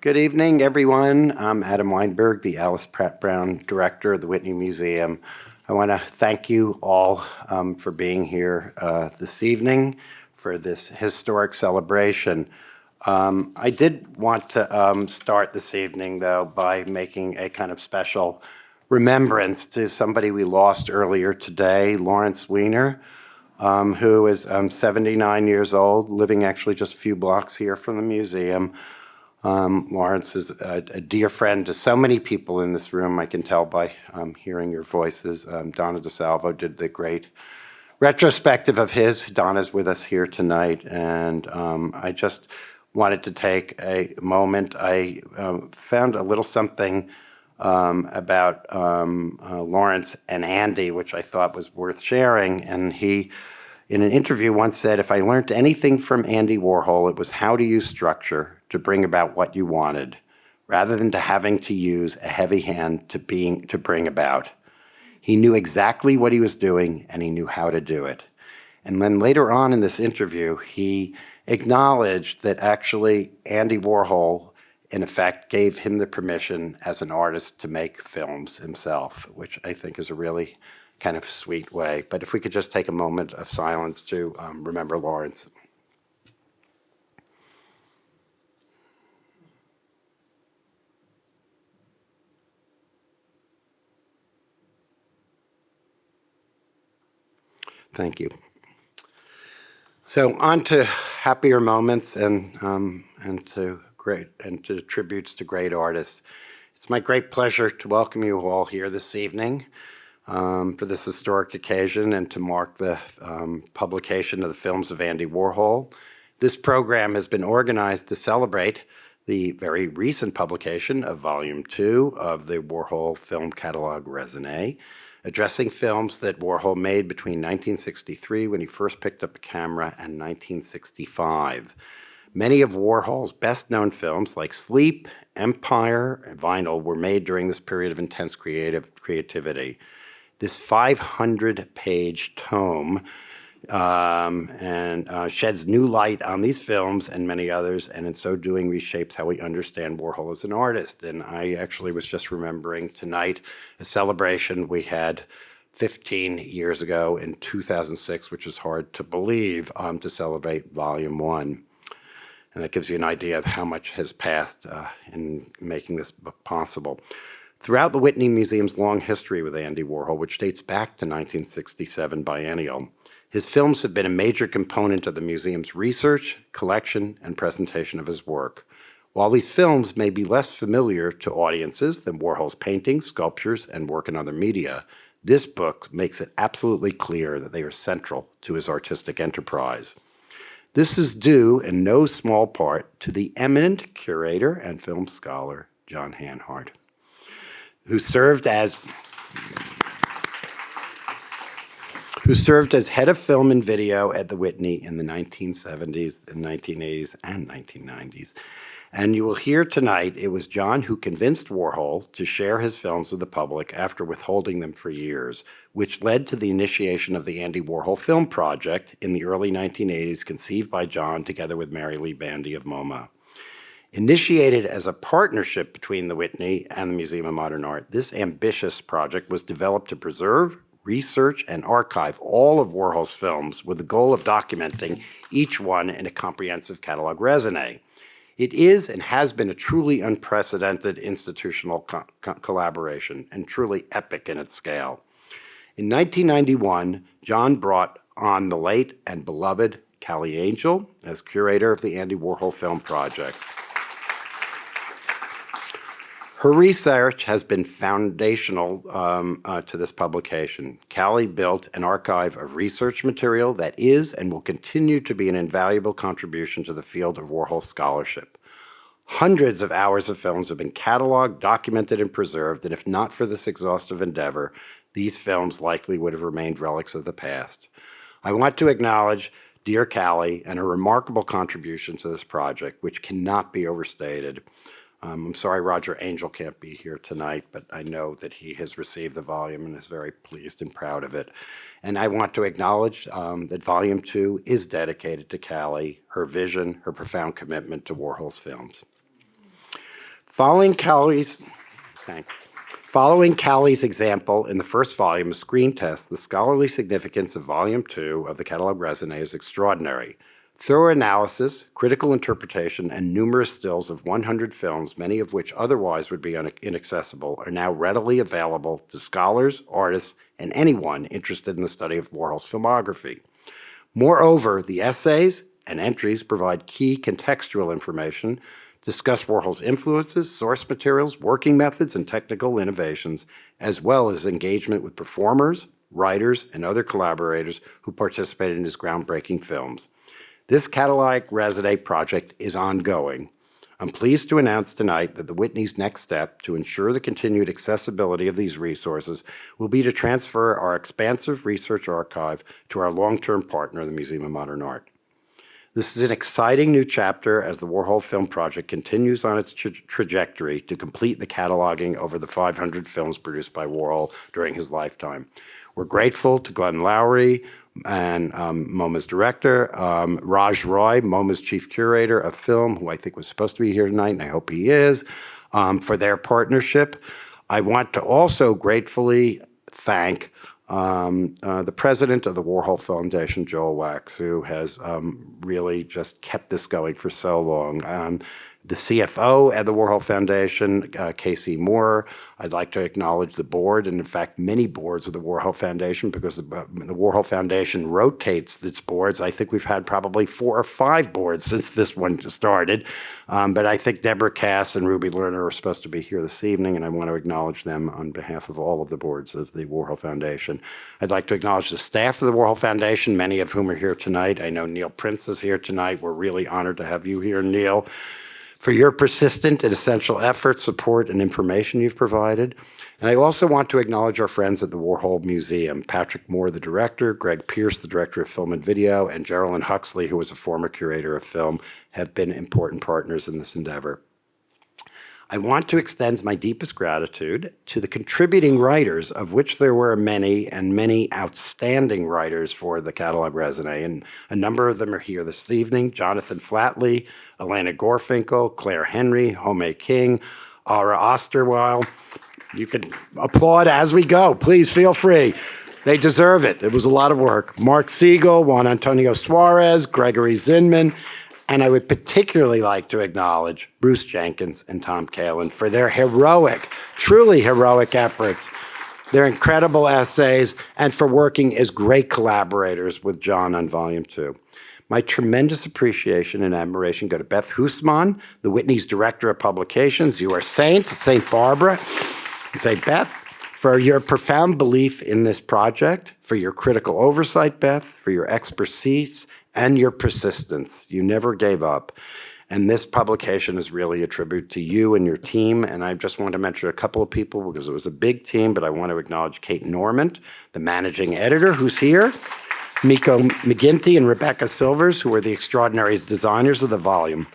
Good evening, everyone. I'm Adam Weinberg, the Alice Pratt Brown Director of the Whitney Museum. I want to thank you all for being here this evening for this historic celebration. I did want to start this evening, though, by making a kind of special remembrance to somebody we lost earlier today, Lawrence Weiner, who is 79 years old, living actually just a few blocks here from the museum. Lawrence is a dear friend to so many people in this room. I can tell by hearing your voices. Donna DeSalvo did the great retrospective of his. Donna's with us here tonight, and I just wanted to take a moment. I found a little something about Lawrence and Andy, which I thought was worth sharing, and he, in an interview, once said, "If I learned anything from Andy Warhol, it was how to use structure to bring about what you wanted, rather than to having to use a heavy hand to bring about. He knew exactly what he was doing, and he knew how to do it." And then later on in this interview, he acknowledged that actually Andy Warhol, in effect, gave him the permission as an artist to make films himself, which I think is a really kind of sweet way. But if we could just take a moment of silence to remember Lawrence. Thank you. So on to happier moments and to tributes to great artists. It's my great pleasure to welcome you all here this evening for this historic occasion and to mark the publication of the films of Andy Warhol. This program has been organized to celebrate the very recent publication of Volume 2 of the Warhol film catalog Raisonné, addressing films that Warhol made between 1963, when he first picked up a camera, and 1965. Many of Warhol's best-known films, like Sleep, Empire, and Vinyl, were made during this period of intense creativity. This 500-page tome sheds new light on these films and many others, and in so doing reshapes how we understand Warhol as an artist. And I actually was just remembering tonight a celebration we had 15 years ago in 2006, which is hard to believe, to celebrate Volume 1. And that gives you an idea of how much has passed in making this book possible. Throughout the Whitney Museum's long history with Andy Warhol, which dates back to 1967 biennial, his films have been a major component of the museum's research, collection, and presentation of his work. While these films may be less familiar to audiences than Warhol's paintings, sculptures, and work in other media, this book makes it absolutely clear that they are central to his artistic enterprise. This is due in no small part to the eminent curator and film scholar, John Hanhardt, who served as head of film and video at the Whitney in the 1970s, and 1980s, and 1990s. And you will hear tonight it was John who convinced Warhol to share his films with the public after withholding them for years, which led to the initiation of the Andy Warhol Film Project in the early 1980s, conceived by John together with Mary Lee Bandy of MoMA. Initiated as a partnership between the Whitney and the Museum of Modern Art, this ambitious project was developed to preserve, research, and archive all of Warhol's films with the goal of documenting each one in a comprehensive catalog raisonné. It is and has been a truly unprecedented institutional collaboration and truly epic in its scale. In 1991, John brought on the late and beloved Callie Angel as curator of the Andy Warhol Film Project. Her research has been foundational to this publication. Callie built an archive of research material that is and will continue to be an invaluable contribution to the field of Warhol scholarship. Hundreds of hours of films have been cataloged, documented, and preserved, and if not for this exhaustive endeavor, these films likely would have remained relics of the past. I want to acknowledge dear Callie and her remarkable contribution to this project, which cannot be overstated. I'm sorry Roger Angel can't be here tonight, but I know that he has received the volume and is very pleased and proud of it. And I want to acknowledge that Volume 2 is dedicated to Callie, her vision, her profound commitment to Warhol's films. Following Cowley's example in the first volume of Screen Test, the scholarly significance of Volume 2 of the Catalogue Raisonné is extraordinary. Thorough analysis, critical interpretation, and numerous stills of 100 films, many of which otherwise would be inaccessible, are now readily available to scholars, artists, and anyone interested in the study of Warhol's filmography. Moreover, the essays and entries provide key contextual information, discuss Warhol's influences, source materials, working methods, and technical innovations, as well as engagement with performers, writers, and other collaborators who participated in his groundbreaking films. This Catalogue Raisonné project is ongoing. I'm pleased to announce tonight that the Whitney's next step to ensure the continued accessibility of these resources will be to transfer our expansive research archive to our long-term partner, the Museum of Modern Art. This is an exciting new chapter as the Warhol Film Project continues on its trajectory to complete the cataloging over the 500 films produced by Warhol during his lifetime. We're grateful to Glenn Lowry and MoMA's director, Raj Roy, MoMA's chief curator of film, who I think was supposed to be here tonight, and I hope he is, for their partnership. I want to also gratefully thank the president of the Warhol Foundation, Joel Wax, who has really just kept this going for so long. The CFO at the Warhol Foundation, Casey Moore. I'd like to acknowledge the board, and in fact, many boards of the Warhol Foundation, because the Warhol Foundation rotates its boards. I think we've had probably 4 or 5 boards since this one started. But I think Deborah Cass and Ruby Lerner are supposed to be here this evening, and I want to acknowledge them on behalf of all of the boards of the Warhol Foundation. I'd like to acknowledge the staff of the Warhol Foundation, many of whom are here tonight. I know Neil Prince is here tonight. We're really honored to have you here, Neil, for your persistent and essential effort, support, and information you've provided. And I also want to acknowledge our friends at the Warhol Museum, Patrick Moore, the director, Greg Pierce, the director of film and video, and Geraldine Huxley, who was a former curator of film, have been important partners in this endeavor. I want to extend my deepest gratitude to the contributing writers, of which there were many, and many outstanding writers for the Catalogue Raisonné, and a number of them are here this evening: Jonathan Flatley, Elena Gorfinkel, Claire Henry, Home King, Ara Osterweil. You can applaud as we go. Please feel free. They deserve it. It was a lot of work. Mark Siegel, Juan Antonio Suarez, Gregory Zinman, and I would particularly like to acknowledge Bruce Jenkins and Tom Kalin for their heroic, truly heroic efforts, their incredible essays, and for working as great collaborators with John on Volume 2. My tremendous appreciation and admiration go to Beth Husman, the Whitney's Director of Publications. You are Saint Barbara. Say, Beth, for your profound belief in this project, for your critical oversight, Beth, for your expertise, and your persistence. You never gave up. And this publication is really a tribute to you and your team. And I just want to mention a couple of people because it was a big team, but I want to acknowledge Kate Normand, the managing editor, who's here, Miko McGinty and Rebecca Silvers, who were the extraordinary designers of the volume.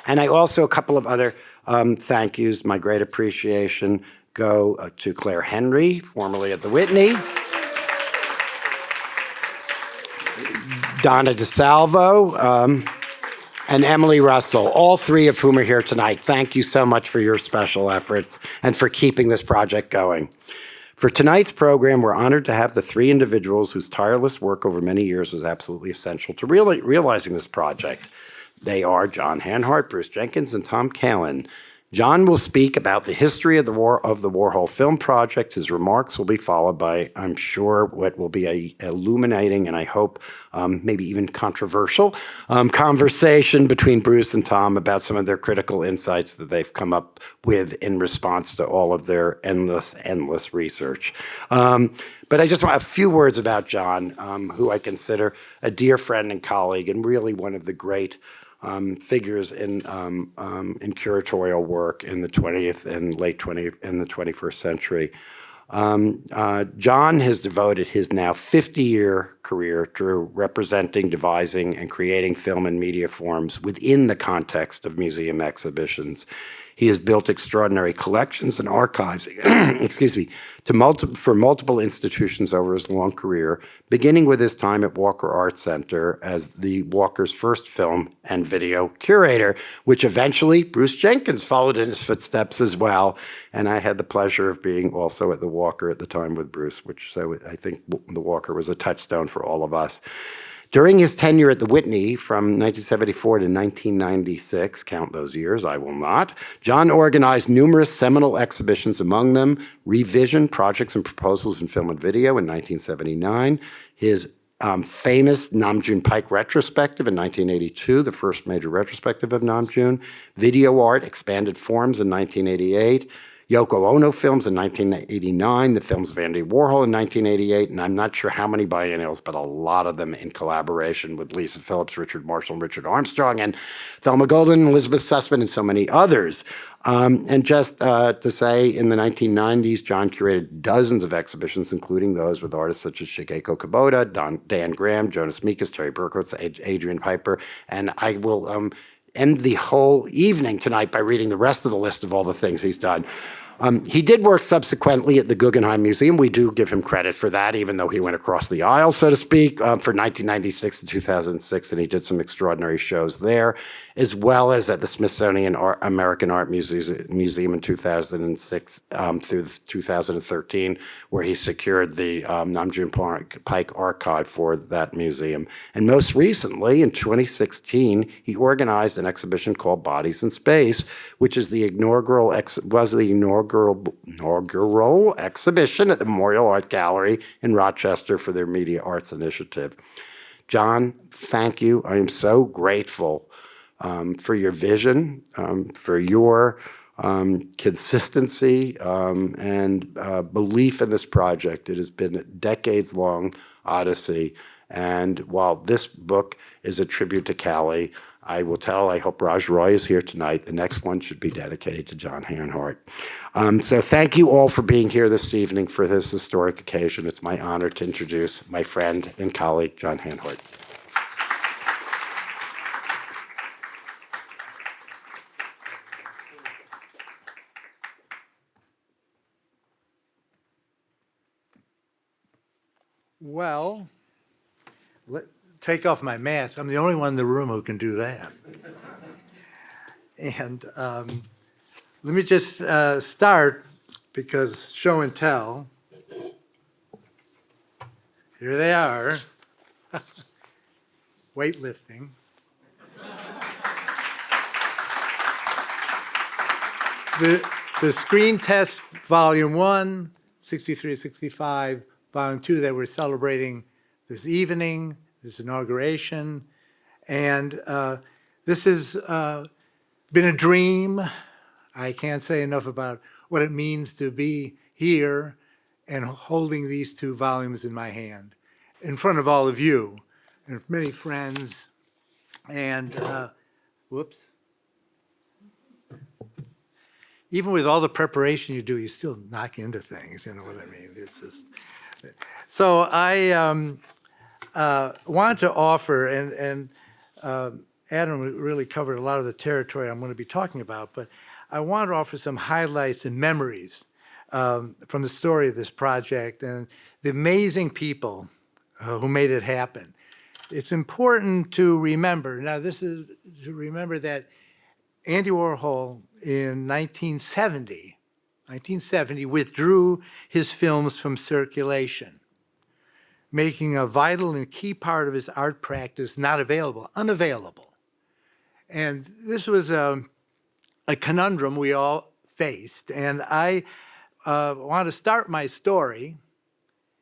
And I also, a couple of other thank yous. My great appreciation go to Claire Henry, formerly at the Whitney, Donna DeSalvo, and Emily Russell, all 3 of whom are here tonight. Thank you so much for your special efforts and for keeping this project going. For tonight's program, we're honored to have the 3 individuals whose tireless work over many years was absolutely essential to realizing this project. They are John Hanhardt, Bruce Jenkins, and Tom Kalin. John will speak about the history of the Warhol Film Project. His remarks will be followed by, I'm sure, what will be a illuminating and I hope maybe even controversial conversation between Bruce and Tom about some of their critical insights that they've come up with in response to all of their endless research. But I just want a few words about John, who I consider a dear friend and colleague and really one of the great figures in curatorial work in the 20th and late 20th and the 21st century. John has devoted his now 50-year career to representing, devising, and creating film and media forms within the context of museum exhibitions. He has built extraordinary collections and archives, excuse me, for multiple institutions over his long career, beginning with his time at Walker Art Center as the Walker's first film and video curator, which eventually Bruce Jenkins followed in his footsteps as well. And I had the pleasure of being also at the Walker at the time with Bruce, so I think the Walker was a touchstone for all of us. During his tenure at the Whitney from 1974 to 1996, count those years, I will not, John organized numerous seminal exhibitions, among them Revision, Projects and Proposals in Film and Video in 1979, his famous Namjoon Pike retrospective in 1982, the first major retrospective of Namjoon, Video Art, Expanded Forms in 1988, Yoko Ono films in 1989, the films of Andy Warhol in 1988, and I'm not sure how many biennials, but a lot of them in collaboration with Lisa Phillips, Richard Marshall, and Richard Armstrong, and Thelma Golden, Elizabeth Sussman, and so many others. And just to say, in the 1990s, John curated dozens of exhibitions, including those with artists such as Shigeko Kubota, Dan Graham, Jonas Mekas, Terry Berkowitz, Adrian Piper, and I will end the whole evening tonight by reading the rest of the list of all the things he's done. He did work subsequently at the Guggenheim Museum. We do give him credit for that, even though he went across the aisle, so to speak, for 1996 to 2006, and he did some extraordinary shows there, as well as at the Smithsonian American Art Museum in 2006 through 2013, where he secured the Namjoon Pike archive for that museum. And most recently, in 2016, he organized an exhibition called Bodies in Space, which is the inaugural exhibition at the Memorial Art Gallery in Rochester for their Media Arts Initiative. John, thank you. I am so grateful for your vision, for your consistency and belief in this project. It has been a decades-long odyssey. And while this book is a tribute to Callie, I hope Raj Roy is here tonight. The next one should be dedicated to John Hanhardt. So thank you all for being here this evening for this historic occasion. It's my honor to introduce my friend and colleague, John Hanhardt. Well, take off my mask. I'm the only one in the room who can do that. And let me just start, because show and tell. Here they are, weightlifting. The Screen Test Volume 1, 63, 65, Volume 2 that we're celebrating this evening, this inauguration. And this has been a dream. I can't say enough about what it means to be here and holding these two volumes in my hand in front of all of you and many friends. And whoops. Even with all the preparation you do, you still knock into things, you know what I mean? It's just, so I wanted to offer, and Adam really covered a lot of the territory I'm going to be talking about, but I wanted to offer some highlights and memories from the story of this project and the amazing people who made it happen. It's important to remember, now this is to remember that Andy Warhol in 1970 withdrew his films from circulation, making a vital and key part of his art practice unavailable. And this was a conundrum we all faced. And I want to start my story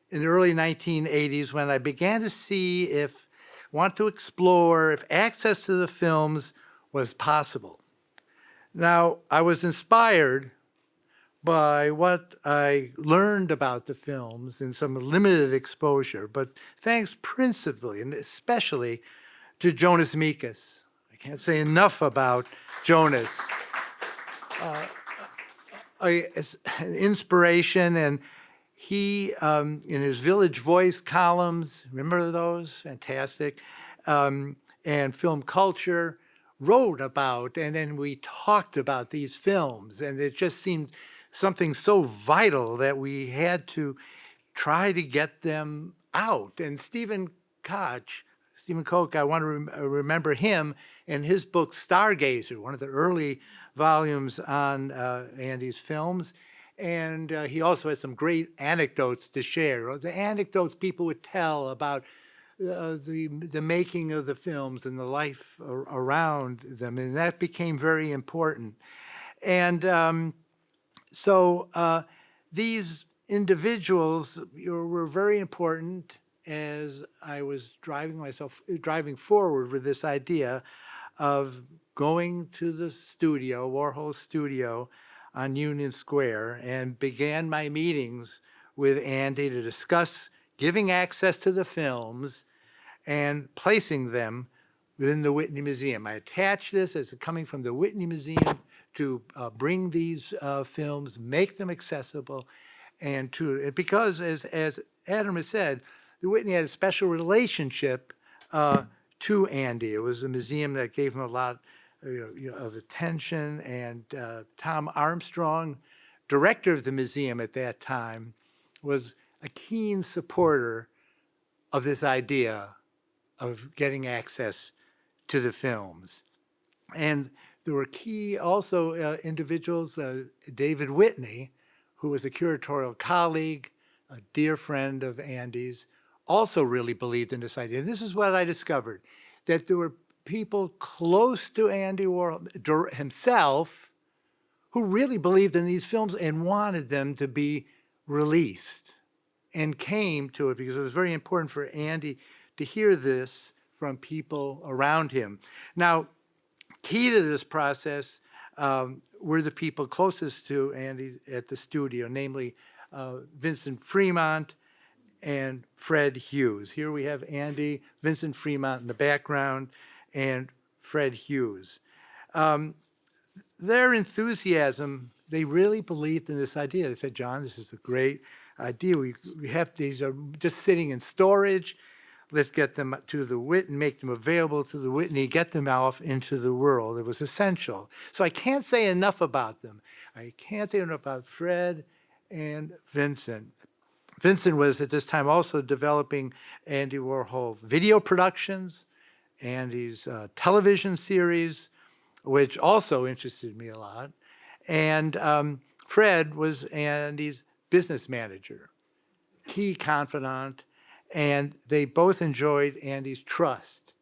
in the early 1980s when I began to want to explore if access to the films was possible. Now, I was inspired by what I learned about the films in some limited exposure, but thanks principally and especially to Jonas Mekas. I can't say enough about Jonas. An inspiration, and he, in his Village Voice columns, remember those? Fantastic. And Film Culture, wrote about, and then we talked about these films, and it just seemed something so vital that we had to try to get them out. And Stephen Koch, I want to remember him and his book Stargazer, one of the early volumes on Andy's films. And he also has some great anecdotes to share. The anecdotes people would tell about the making of the films and the life around them, and that became very important. And so these individuals were very important as I was driving forward with this idea of going to the studio, Warhol's studio on Union Square, and began my meetings with Andy to discuss giving access to the films and placing them within the Whitney Museum. I attached this as coming from the Whitney Museum to bring these films, make them accessible, and because as Adam has said, the Whitney had a special relationship to Andy. It was a museum that gave him a lot of attention, and Tom Armstrong, director of the museum at that time, was a keen supporter of this idea of getting access to the films. And there were key also individuals, David Whitney, who was a curatorial colleague, a dear friend of Andy's, also really believed in this idea. And this is what I discovered, that there were people close to Andy Warhol himself who really believed in these films and wanted them to be released, and came to it because it was very important for Andy to hear this from people around him. Now, key to this process were the people closest to Andy at the studio, namely Vincent Fremont and Fred Hughes. Here we have Andy, Vincent Fremont in the background, and Fred Hughes. Their enthusiasm, they really believed in this idea. They said, John, this is a great idea. We have these are just sitting in storage. Let's get them to the Whitney, make them available to the Whitney, get them off into the world. It was essential. So I can't say enough about them. I can't say enough about Fred and Vincent. Vincent was at this time also developing Andy Warhol video productions, Andy's television series, which also interested me a lot. And Fred was Andy's business manager, key confidant, and they both enjoyed Andy's trust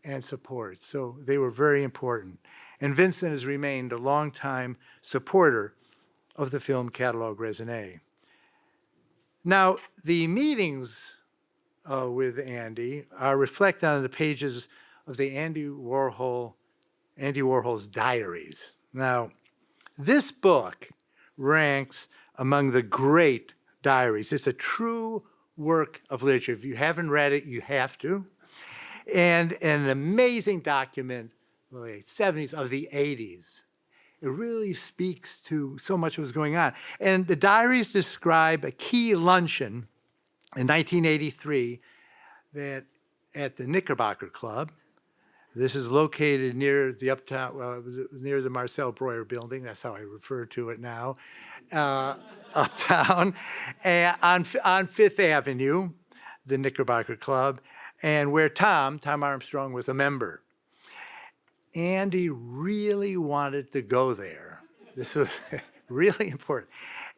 and support. So they were very important. And Vincent has remained a longtime supporter of the film Catalogue Raisonné. Now, the meetings with Andy are reflected on the pages of the Andy Warhol's diaries. Now, this book ranks among the great diaries. It's a true work of literature. If you haven't read it, you have to. And an amazing document, the late 70s, of the 80s. It really speaks to so much that was going on. And the diaries describe a key luncheon in 1983 that at the Knickerbocker Club. This is located near the near the Marcel Breuer building. That's how I refer to it now, uptown, on Fifth Avenue, the Knickerbocker Club, and where Tom Armstrong was a member. Andy really wanted to go there. This was really important.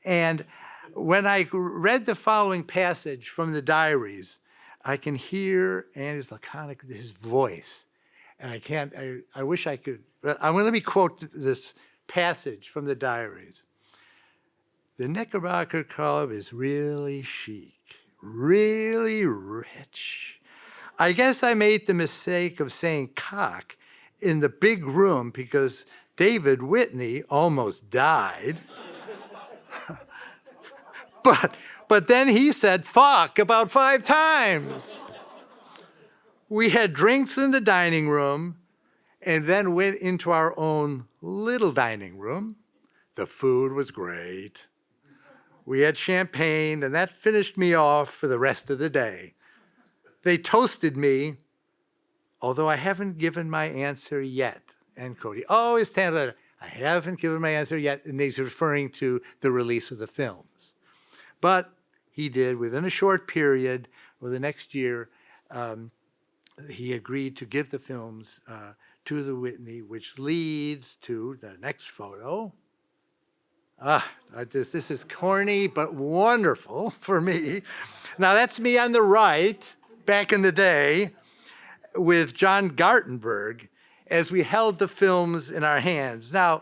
And when I read the following passage from the diaries, I can hear Andy's laconic, his voice. And I wish I could, but let me quote this passage from the diaries. The Knickerbocker Club is really chic, really rich. I guess I made the mistake of saying cock in the big room because David Whitney almost died. But then he said fuck about 5 times. We had drinks in the dining room and then went into our own little dining room. The food was great. We had champagne, and that finished me off for the rest of the day. They toasted me, although I haven't given my answer yet. And Cody, oh, it's 10. I haven't given my answer yet, and he's referring to the release of the films. But he did, within a short period, or the next year, he agreed to give the films to the Whitney, which leads to the next photo. This is corny, but wonderful for me. Now, that's me on the right, back in the day, with Johngartenberg, as we held the films in our hands. Now,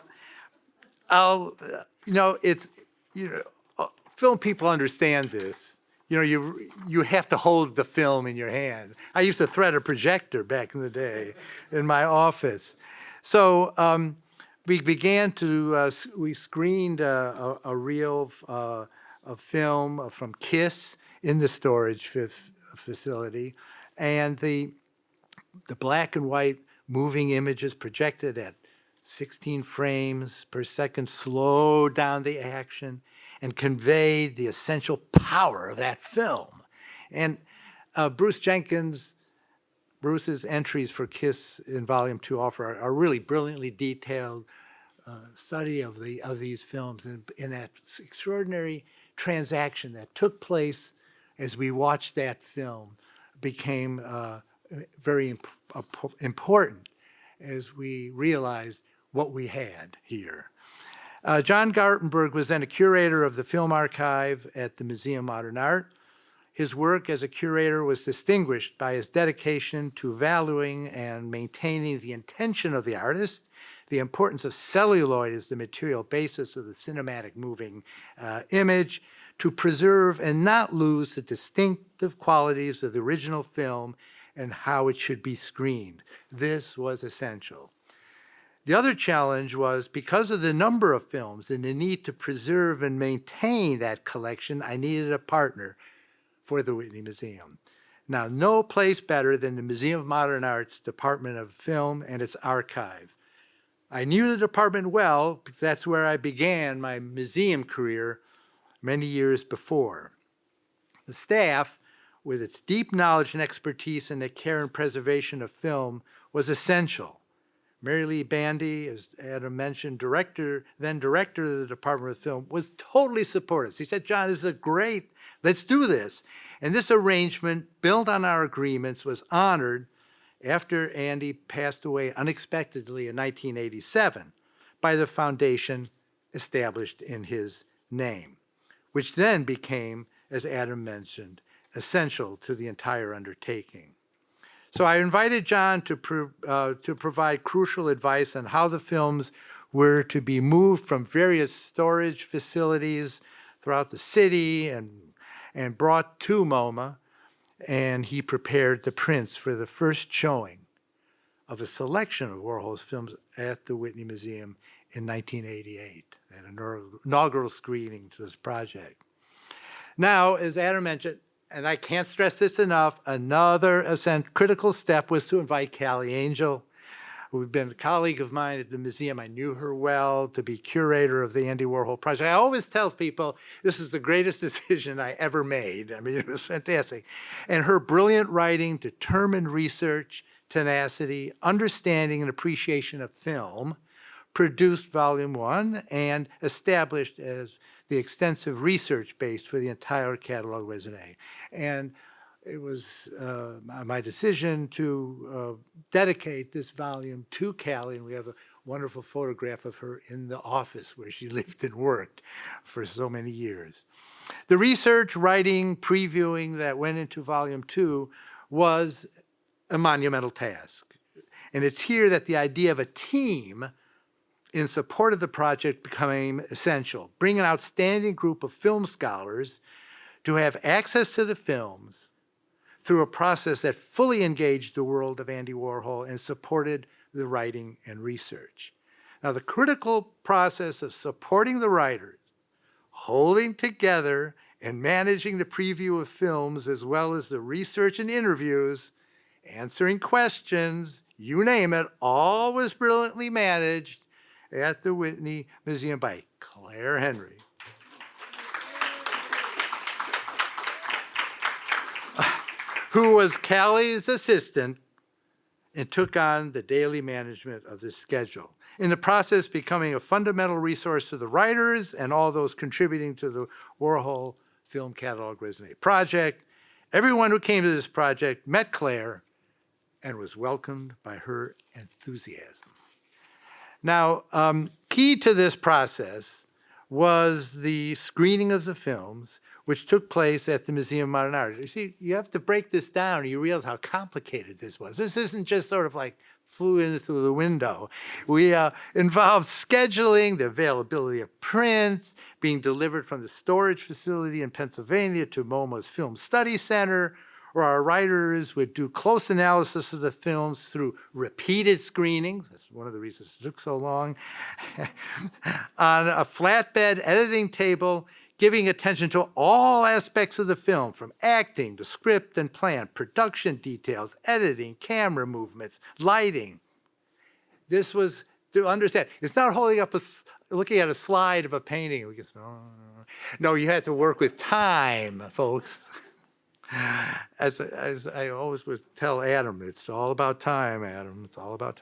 film people understand this. You have to hold the film in your hand. I used to thread a projector back in the day in my office. So we began to, we screened a reel of film from KISS in the storage facility. And the black and white moving images projected at 16 frames per second slowed down the action and conveyed the essential power of that film. And Bruce Jenkins, Bruce's entries for KISS in Volume 2 offer a really brilliantly detailed study of these films and in that extraordinary transaction that took place as we watched that film became very important as we realized what we had here. Johngartenberg was then a curator of the film archive at the Museum of Modern Art. His work as a curator was distinguished by his dedication to valuing and maintaining the intention of the artist, the importance of celluloid as the material basis of the cinematic moving image, to preserve and not lose the distinctive qualities of the original film and how it should be screened. This was essential. The other challenge was, because of the number of films and the need to preserve and maintain that collection, I needed a partner for the Whitney Museum. Now, no place better than the Museum of Modern Art's Department of Film and its archive. I knew the department well because that's where I began my museum career many years before. The staff, with its deep knowledge and expertise in the care and preservation of film, was essential. Mary Lee Bandy, as Adam mentioned, then director of the Department of Film, was totally supportive. She said, "John, this is great. Let's do this." And this arrangement, built on our agreements, was honored after Andy passed away unexpectedly in 1987 by the foundation established in his name, which then became, as Adam mentioned, essential to the entire undertaking. So I invited John to provide crucial advice on how the films were to be moved from various storage facilities throughout the city and brought to MoMA, and he prepared the prints for the first showing of a selection of Warhol's films at the Whitney Museum in 1988, an inaugural screening to this project. Now, as Adam mentioned, and I can't stress this enough, another critical step was to invite Callie Angel, who'd been a colleague of mine at the museum. I knew her well, to be curator of the Andy Warhol project. I always tell people this is the greatest decision I ever made. I mean, it was fantastic. And her brilliant writing, determined research, tenacity, understanding and appreciation of film produced Volume 1 and established as the extensive research base for the entire Catalogue Raisonné. And it was my decision to dedicate this volume to Callie, and we have a wonderful photograph of her in the office where she lived and worked for so many years. The research, writing, previewing that went into Volume 2 was a monumental task. And it's here that the idea of a team in support of the project became essential. Bring an outstanding group of film scholars to have access to the films through a process that fully engaged the world of Andy Warhol and supported the writing and research. Now, the critical process of supporting the writers, holding together and managing the preview of films, as well as the research and interviews, answering questions, you name it, all was brilliantly managed at the Whitney Museum by Claire Henry. Who was Callie's assistant and took on the daily management of the schedule. in the process becoming a fundamental resource to the writers and all those contributing to the Warhol Film Catalogue Raisonné project. Everyone who came to this project met Claire and was welcomed by her enthusiasm. Now, key to this process was the screening of the films, which took place at the Museum of Modern Art. You see, you have to break this down, and you realize how complicated this was. This isn't just sort of like flew in through the window. We involved scheduling, the availability of prints, being delivered from the storage facility in Pennsylvania to MoMA's Film Study Center, where our writers would do close analysis of the films through repeated screenings. That's one of the reasons it took so long. On a flatbed editing table, giving attention to all aspects of the film, from acting to script and plan, production details, editing, camera movements, lighting. This was to understand. It's not holding up looking at a slide of a painting. We just, no, you had to work with time, folks. As I always would tell Adam, it's all about time, Adam. It's all about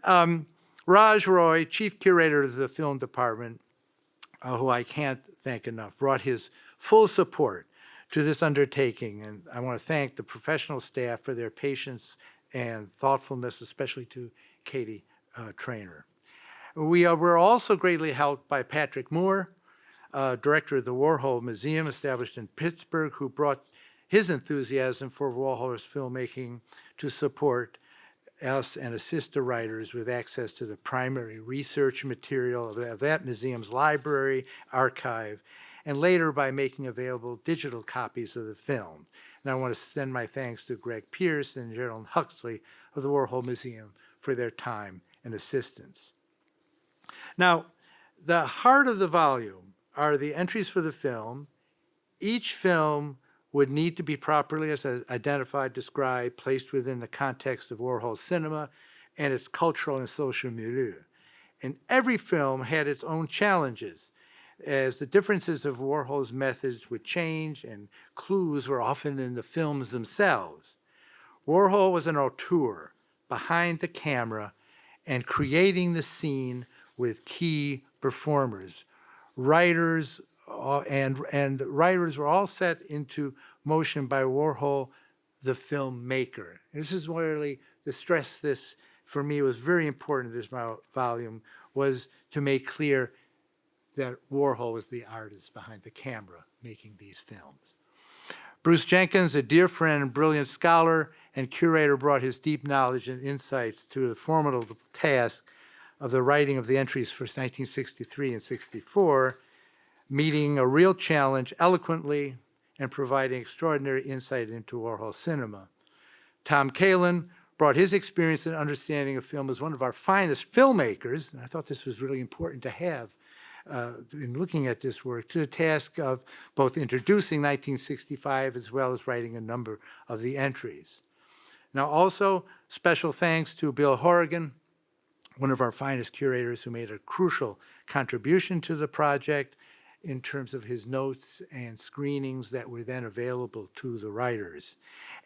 time. Raj Roy, chief curator of the film department, who I can't thank enough, brought his full support to this undertaking. And I want to thank the professional staff for their patience and thoughtfulness, especially to Katie Traynor. We were also greatly helped by Patrick Moore, director of the Warhol Museum, established in Pittsburgh, who brought his enthusiasm for Warhol's filmmaking to support us and assist the writers with access to the primary research material of that museum's library, archive, and later by making available digital copies of the film. And I want to send my thanks to Greg Pierce and Gerald Huxley of the Warhol Museum for their time and assistance. Now, the heart of the volume are the entries for the film. Each film would need to be properly identified, described, placed within the context of Warhol's cinema and its cultural and social milieu. And every film had its own challenges, as the differences of Warhol's methods would change and clues were often in the films themselves. Warhol was an auteur behind the camera and creating the scene with key performers. Writers and writers were all set into motion by Warhol, the filmmaker. This is really, to stress this, for me, was very important in this volume, was to make clear that Warhol was the artist behind the camera making these films. Bruce Jenkins, a dear friend and brilliant scholar and curator, brought his deep knowledge and insights to the formidable task of the writing of the entries for 1963 and 64, meeting a real challenge eloquently and providing extraordinary insight into Warhol cinema. Tom Kalin brought his experience and understanding of film as one of our finest filmmakers, and I thought this was really important to have in looking at this work, to the task of both introducing 1965 as well as writing a number of the entries. Now also, special thanks to Bill Horrigan, one of our finest curators who made a crucial contribution to the project in terms of his notes and screenings that were then available to the writers.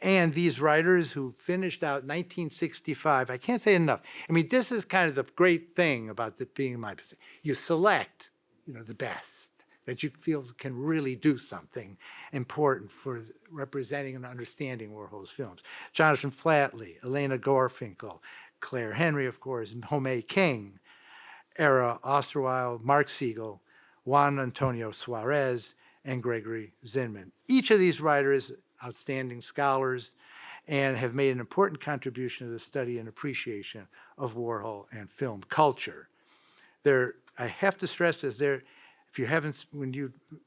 And these writers who finished out 1965, I can't say enough. I mean, this is kind of the great thing about it being in my position. You select, the best that you feel can really do something important for representing and understanding Warhol's films. Jonathan Flatley, Elena Gorfinkel, Claire Henry, of course, Homei King, Era Osterweild, Mark Siegel, Juan Antonio Suarez, and Gregory Zinman. Each of these writers, outstanding scholars, and have made an important contribution to the study and appreciation of Warhol and film culture. I have to stress this, if you haven't,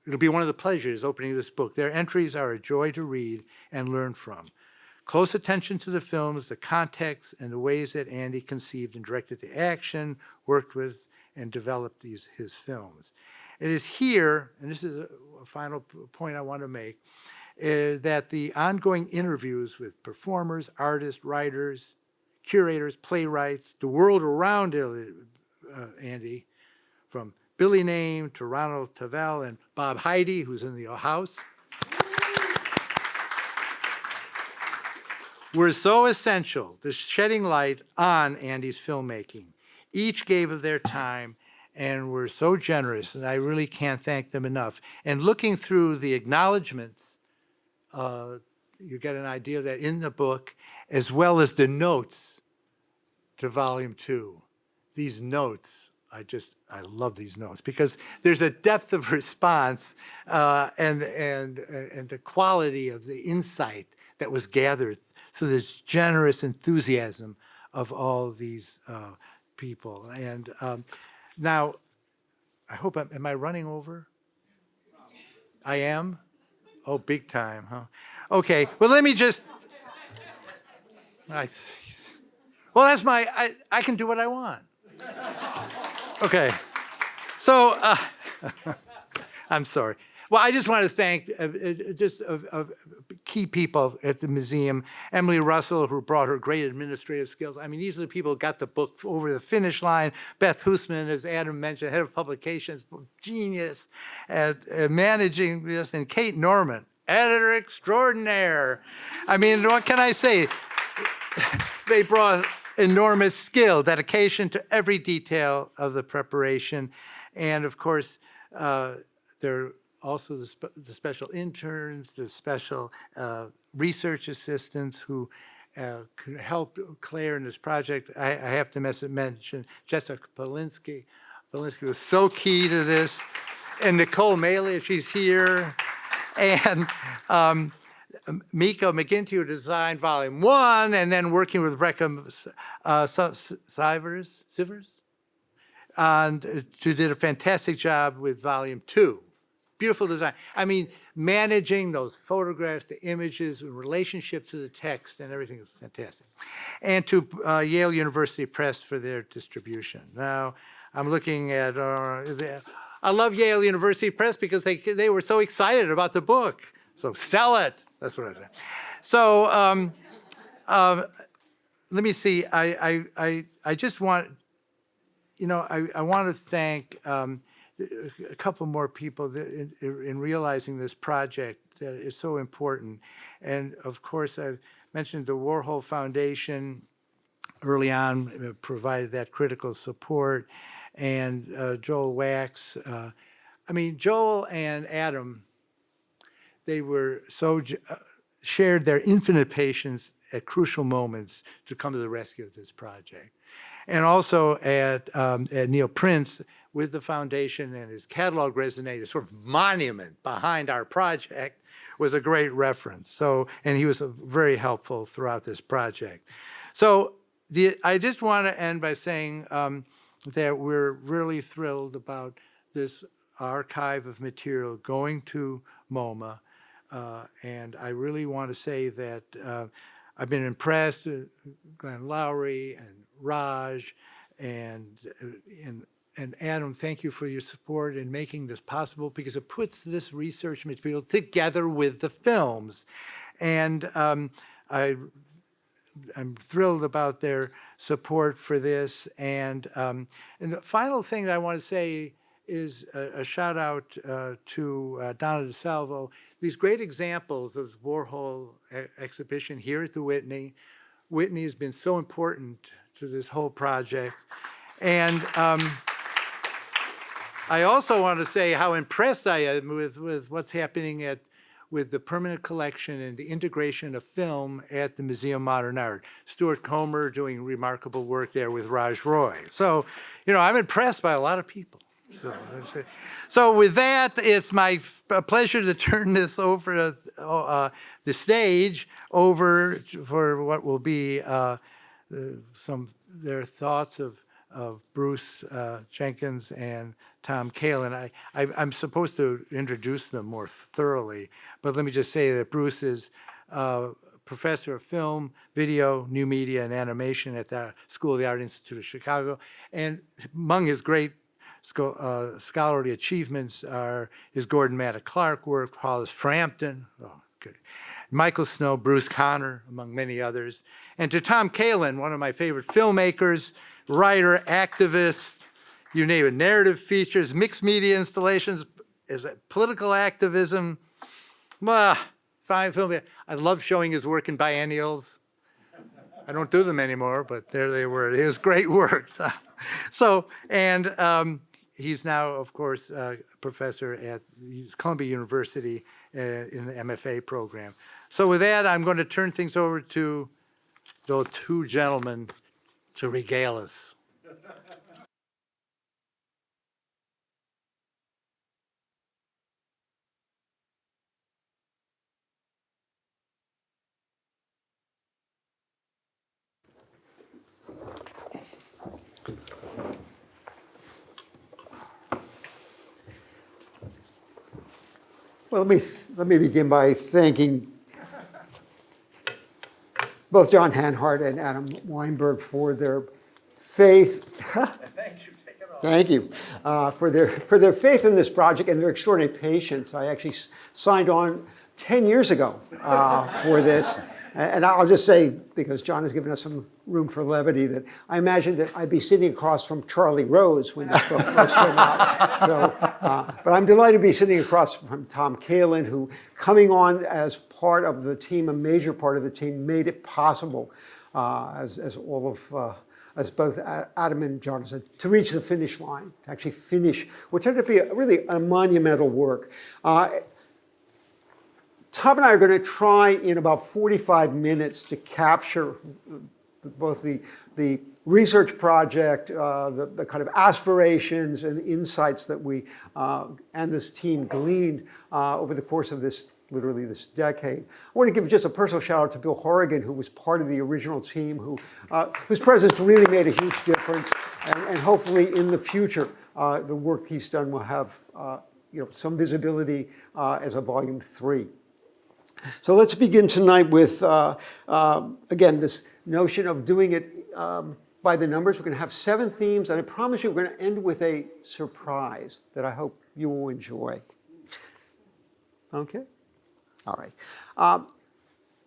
it'll be one of the pleasures opening this book. Their entries are a joy to read and learn from. Close attention to the films, the context, and the ways that Andy conceived and directed the action, worked with, and developed his films. It is here, and this is a final point I want to make, that the ongoing interviews with performers, artists, writers, curators, playwrights, the world around Andy, from Billy Name to Ronald Tavel and Bob Heidi, who's in the house, were so essential to shedding light on Andy's filmmaking. each gave of their time and were so generous, and I really can't thank them enough. And looking through the acknowledgements, you get an idea of that in the book, as well as the notes to volume 2. These notes, I love these notes because there's a depth of response and the quality of the insight that was gathered through this generous enthusiasm of all these people. And now, I hope am I running over? I am? Oh, big time, huh? Okay, well, let me just, well, that's I can do what I want. Okay, so, I'm sorry. Well, I just want to thank key people at the museum. Emily Russell, who brought her great administrative skills. I mean, these are the people who got the book over the finish line. Beth Hoosman, as Adam mentioned, head of publications, genius at managing this. And Kate Norman, editor extraordinaire. I mean, what can I say? They brought enormous skill, dedication to every detail of the preparation. And of course, there also the special interns, the special research assistants who could help Claire in this project. I have to mention Jessica Polinsky. Polinsky was so key to this. And Nicole Maley, she's here. And Miko McGinty, who designed volume 1, and then working with Rachael Sivers, and who did a fantastic job with volume 2. Beautiful design. I mean, managing those photographs, the images, in relationship to the text, and everything was fantastic. And to Yale University Press for their distribution. Now, I'm looking at, I love Yale University Press because they were so excited about the book. So sell it. That's what I said. So let me see. I just want, I want to thank a couple more people in realizing this project that is so important. And of course, I've mentioned the Warhol Foundation early on provided that critical support, and Joel Wax. I mean, Joel and Adam, they were so shared their infinite patience at crucial moments to come to the rescue of this project. And also at Neil Prince with the foundation and his Catalogue Raisonné, the sort of monument behind our project, was a great reference. So, and he was very helpful throughout this project. So I just want to end by saying that we're really thrilled about this archive of material going to MoMA. And I really want to say that I've been impressed with Glenn Lowry and Raj and Adam, thank you for your support in making this possible, because it puts this research material together with the films. And I'm thrilled about their support for this. And the final thing that I want to say is a shout out to Donna DeSalvo. These great examples of Warhol exhibition here at the Whitney. Whitney has been so important to this whole project. And I also want to say how impressed I am with what's happening with the permanent collection and the integration of film at the Museum of Modern Art. Stuart Comer doing remarkable work there with Raj Roy. So, I'm impressed by a lot of people. So with that, it's my pleasure to turn this over to the stage over for what will be their thoughts of Bruce Jenkins and Tom Kalin. I'm supposed to introduce them more thoroughly, but let me just say that Bruce is professor of film, video, new media, and animation at the School of the Art Institute of Chicago. And among his great scholarly achievements are his Gordon Matta Clark work, Hollis Frampton, Michael Snow, Bruce Conner, among many others. And to Tom Kalin, one of my favorite filmmakers, writer, activist, you name it, narrative features, mixed media installations, is it political activism, fine film. I love showing his work in biennials. I don't do them anymore, but there they were. It was great work. So, and he's now, of course, a professor at Columbia University in the MFA program. So with that, I'm going to turn things over to those two gentlemen to regale us. Well, let me begin by thanking both John Hanhardt and Adam Weinberg for their faith. Thank you for their faith in this project and their extraordinary patience. I actually signed on 10 years ago for this. And I'll just say, because John has given us some room for levity, that I imagined that I'd be sitting across from Charlie Rose when this book first came out. So, but I'm delighted to be sitting across from Tom Kalin, who, coming on as part of the team, a major part of the team, made it possible, as both Adam and John said, to reach the finish line, to actually finish what turned out to be really a monumental work. Tom and I are going to try in about 45 minutes to capture both the research project, the kind of aspirations and insights that we and this team gleaned over the course of literally this decade. I want to give just a personal shout out to Bill Horrigan, who was part of the original team, whose presence really made a huge difference, and hopefully in the future, the work he's done will have some visibility as a volume 3. So let's begin tonight with, again, this notion of doing it by the numbers. We're going to have 7 themes, and I promise you we're going to end with a surprise that I hope you will enjoy. Okay? All right.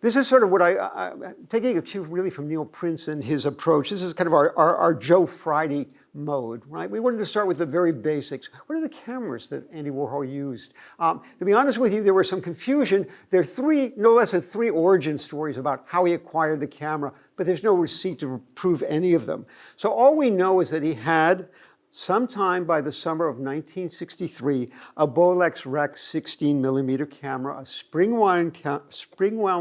This is sort of what I'm taking a cue really from Neil Prince and his approach. This is kind of our Joe Friday mode, right? We wanted to start with the very basics. What are the cameras that Andy Warhol used? To be honest with you, there was some confusion. There are no less than 3 origin stories about how he acquired the camera, but there's no receipt to prove any of them. So all we know is that he had, sometime by the summer of 1963, a Bolex Rec 16mm camera, a spring-wound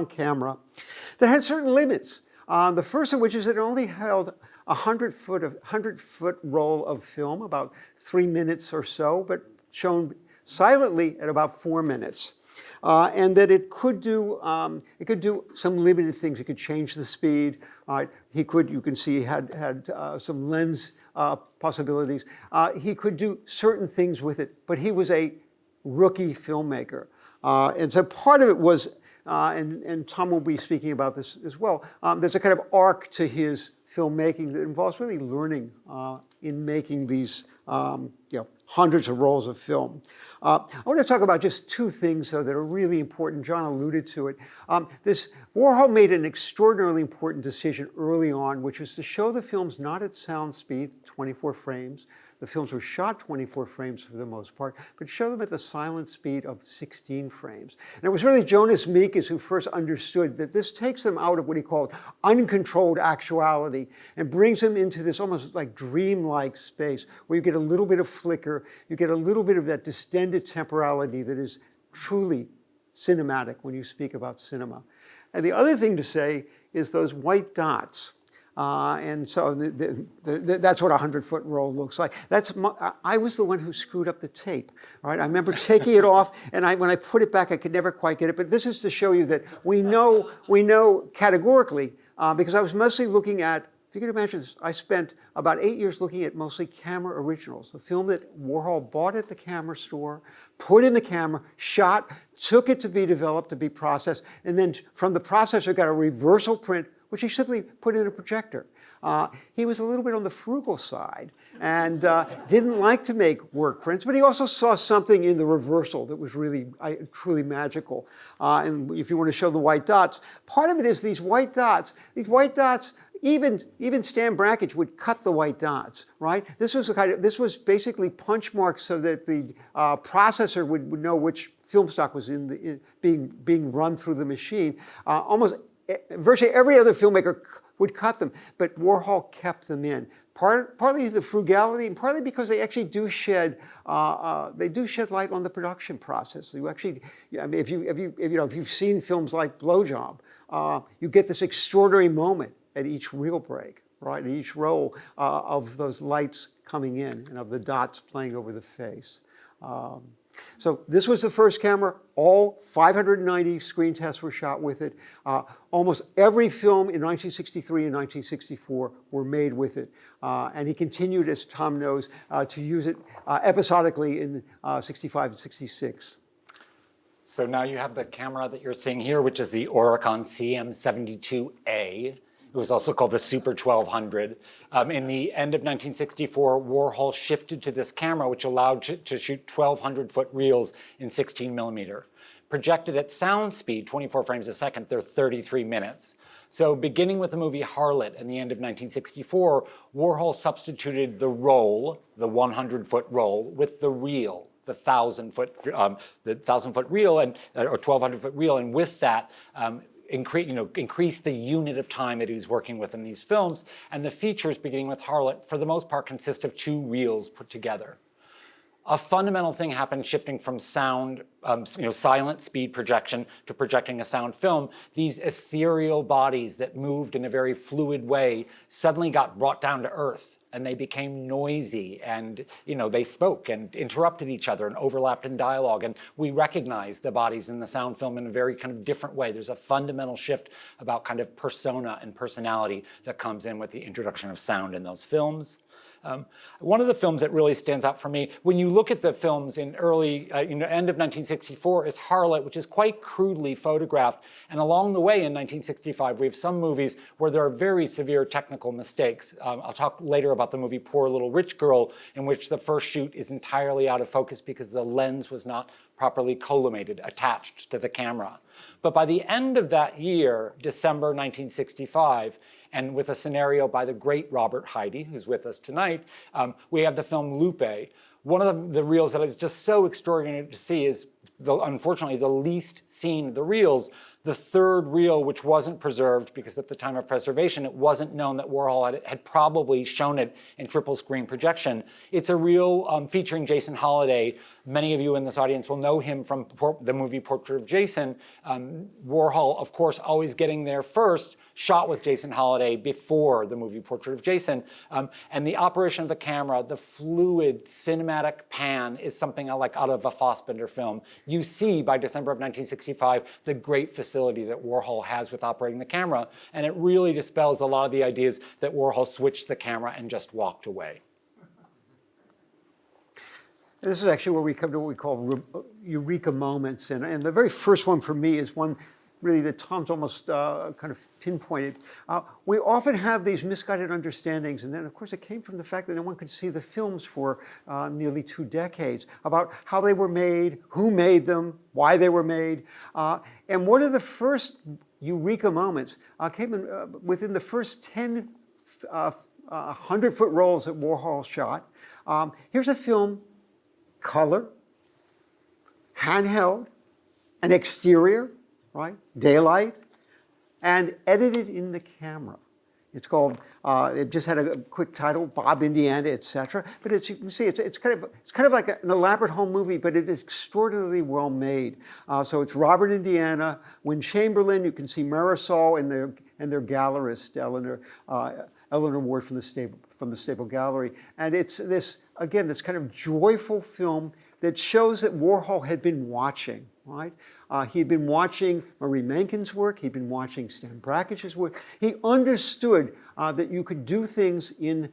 camera that had certain limits. The first of which is that it only held a 100-foot roll of film, about 3 minutes or so, but shown silently at about 4 minutes. And that it could do some limited things. It could change the speed. You can see he had some lens possibilities. He could do certain things with it, but he was a rookie filmmaker. And so part of it was, and Tom will be speaking about this as well, there's a kind of arc to his filmmaking that involves really learning in making these hundreds of rolls of film. I want to talk about just 2 things, though, that are really important. John alluded to it. Warhol made an extraordinarily important decision early on, which was to show the films not at sound speed, 24 frames. The films were shot 24 frames for the most part, but show them at the silent speed of 16 frames. And it was really Jonas Mekas who first understood that this takes them out of what he called uncontrolled actuality and brings them into this almost like dreamlike space where you get a little bit of flicker, you get a little bit of that distended temporality that is truly cinematic when you speak about cinema. And the other thing to say is those white dots. And so that's what a 100-foot roll looks like. I was the one who screwed up the tape. Right? I remember taking it off, and when I put it back, I could never quite get it. But this is to show you that we know categorically, because I was mostly looking at, if you can imagine this, I spent about 8 years looking at mostly camera originals, the film that Warhol bought at the camera store, put in the camera, shot, took it to be developed, to be processed, and then from the processor got a reversal print, which he simply put in a projector. He was a little bit on the frugal side and didn't like to make work prints, but he also saw something in the reversal that was really truly magical. And if you want to show the white dots, part of it is these white dots, even Stan Brakhage would cut the white dots, right? This was basically punch marks so that the processor would know which film stock was being run through the machine. Virtually every other filmmaker would cut them, but Warhol kept them in. Partly the frugality, and partly because they actually do shed light on the production process. You actually, I mean, if you've seen films like Blowjob, you get this extraordinary moment at each reel break, right? At each roll of those lights coming in and of the dots playing over the face. So this was the first camera. All 590 screen tests were shot with it. Almost every film in 1963 and 1964 were made with it. And he continued, as Tom knows, to use it episodically in 65 and 66. So now you have the camera that you're seeing here, which is the Oricon CM72A. It was also called the Super 1200. In the end of 1964, Warhol shifted to this camera, which allowed to shoot 1,200-foot reels in 16 millimeter. Projected at sound speed, 24 frames a second, they're 33 minutes. So beginning with the movie Harlot in the end of 1964, Warhol substituted the roll, the 100-foot roll, with the reel, the 1,000-foot reel, or 1,200-foot reel, and with that, increase the unit of time that he was working with in these films. And the features, beginning with Harlot, for the most part consist of 2 reels put together. A fundamental thing happened shifting from sound, silent speed projection to projecting a sound film. These ethereal bodies that moved in a very fluid way suddenly got brought down to earth. And they became noisy, and they spoke and interrupted each other and overlapped in dialogue. And we recognized the bodies in the sound film in a very kind of different way. There's a fundamental shift about kind of persona and personality that comes in with the introduction of sound in those films. One of the films that really stands out for me, when you look at the films in early, end of 1964, is Harlot, which is quite crudely photographed. And along the way in 1965, we have some movies where there are very severe technical mistakes. I'll talk later about the movie Poor Little Rich Girl, in which the first shoot is entirely out of focus because the lens was not properly collimated, attached to the camera. But by the end of that year, December 1965, and with a scenario by the great Robert Heide, who's with us tonight, we have the film Lupe. One of the reels that is just so extraordinary to see is, unfortunately, the least seen of the reels. The third reel, which wasn't preserved because at the time of preservation, it wasn't known that Warhol had probably shown it in triple screen projection. It's a reel featuring Jason Holliday. Many of you in this audience will know him from the movie Portrait of Jason. Warhol, of course, always getting there first, shot with Jason Holliday before the movie Portrait of Jason. And the operation of the camera, the fluid cinematic pan, is something like out of a Fassbinder film. You see by December of 1965 the great facility that Warhol has with operating the camera, and it really dispels a lot of the ideas that Warhol switched the camera and just walked away. This is actually where we come to what we call Eureka Moments, and the very first one for me is one really that Tom's almost kind of pinpointed. We often have these misguided understandings, and then of course it came from the fact that no one could see the films for nearly 2 decades, about how they were made, who made them, why they were made. And one of the first Eureka Moments came in, within the first 10 100-foot rolls that Warhol shot. Here's a film, color, handheld, an exterior, right? Daylight, and edited in the camera. It's called, it just had a quick title, Bob, Indiana, etc. But as you can see, it's kind of like an elaborate home movie, but it is extraordinarily well made. So it's Robert, Indiana, Wynn Chamberlain. You can see Marisol and their gallerist, Eleanor Ward from the Stable Gallery. And it's this kind of joyful film that shows that Warhol had been watching, right? He had been watching Marie Menken's work. He'd been watching Stan Brakish's work. He understood that you could do things in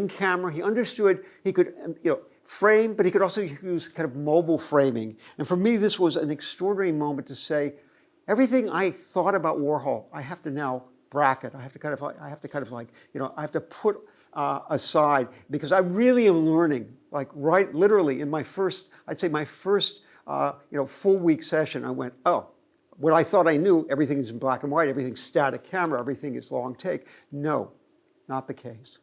camera. He understood he could, frame, but he could also use kind of mobile framing. And for me, this was an extraordinary moment to say, everything I thought about Warhol, I have to now bracket. I have to put aside, because I really am learning, right literally in my first full week session, I went, oh, what I thought I knew, everything is in black and white, everything's static camera, everything is long take. No, not the case.